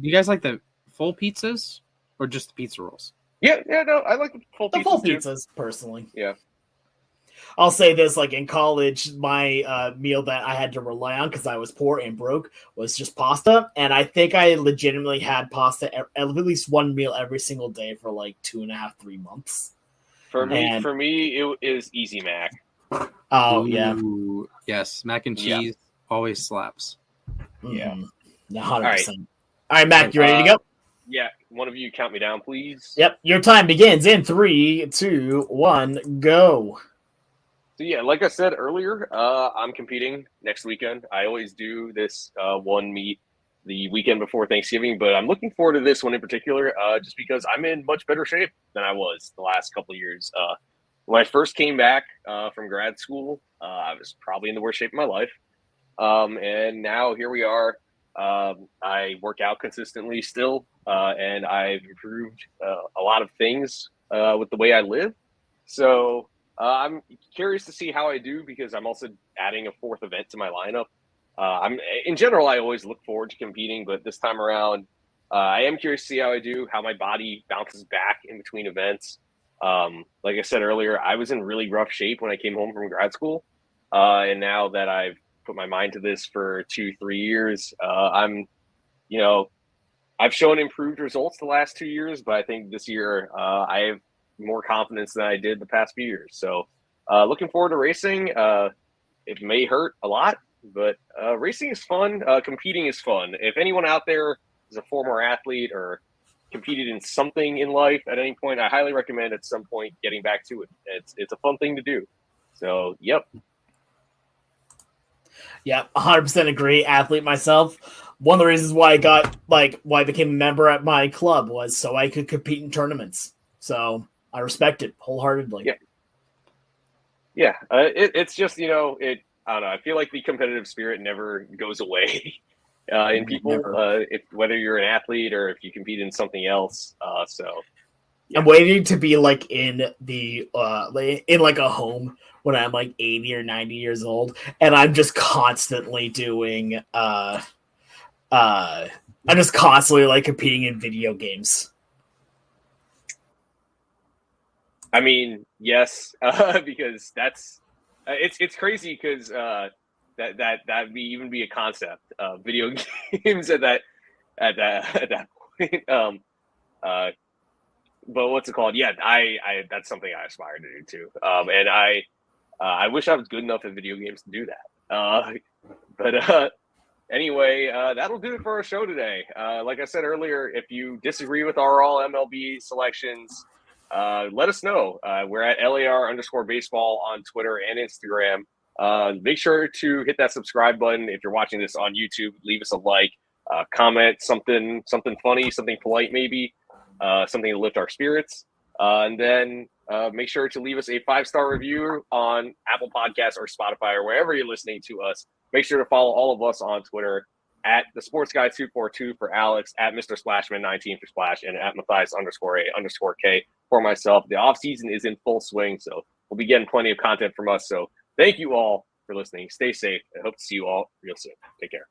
you guys like the full pizzas or just the pizza rolls? Yeah, no, I like the full pizzas personally. Yeah. I'll say this, like in college, my meal that I had to rely on because I was poor and broke was just pasta. And I think I legitimately had pasta at least one meal every single day for like 2.5, 3 months. For me, it is Easy Mac. Oh, Ooh, yes. Mac and cheese always slaps. Yeah. 100%. All right. All right, Mac, you ready to go? Yeah. One of you count me down, please. Yep. Your time begins in 3, 2, 1, go. So yeah, like I said earlier, I'm competing next weekend. I always do this one meet the weekend before Thanksgiving, but I'm looking forward to this one in particular, just because I'm in much better shape than I was the last couple of years. When I first came back from grad school, I was probably in the worst shape of my life, and now here we are. I work out consistently still, and I've improved a lot of things with the way I live. So I'm curious to see how I do because I'm also adding a 4th event to my lineup. In general, I always look forward to competing, but this time around, I am curious to see how I do, how my body bounces back in between events. Like I said earlier, I was in really rough shape when I came home from grad school. And now that I've put my mind to this for 2-3 years, I've shown improved results the last 2 years, but I think this year, I have more confidence than I did the past few years. So, looking forward to racing. It may hurt a lot, but racing is fun. Competing is fun. If anyone out there is a former athlete or competed in something in life at any point, I highly recommend at some point getting back to it. It's a fun thing to do. So, yep. Yeah, 100% agree. Athlete myself. One of the reasons why why I became a member at my club was so I could compete in tournaments. So I respect it wholeheartedly. Yeah. Yeah. It's just, I don't know. I feel like the competitive spirit never goes away in people, whether you're an athlete or if you compete in something else. Yeah. I'm waiting to be like in the in like a home when I'm like 80 or 90 years old, and I'm just constantly doing I'm just constantly like competing in video games. I mean, yes, because that's it's crazy because that'd even be a concept. Video games at that point. But what's it called? Yeah, I that's something I aspire to do too. And I wish I was good enough at video games to do that. But anyway, that'll do it for our show today. Like I said earlier, if you disagree with our All MLB selections, let us know. We're at LAR_baseball on Twitter and Instagram. Make sure to hit that subscribe button if you're watching this on YouTube. Leave us a like, comment something funny, something polite maybe. Something to lift our spirits. And then make sure to leave us a 5-star review on Apple Podcasts or Spotify or wherever you're listening to us. Make sure to follow all of us on Twitter at the Sports Guy 242 for Alex, at Mr. Splashman19 for Splash, and at Mathias_A_K for myself. The off season is in full swing, so we'll be getting plenty of content from us. So thank you all for listening. Stay safe. I hope to see you all real soon. Take care.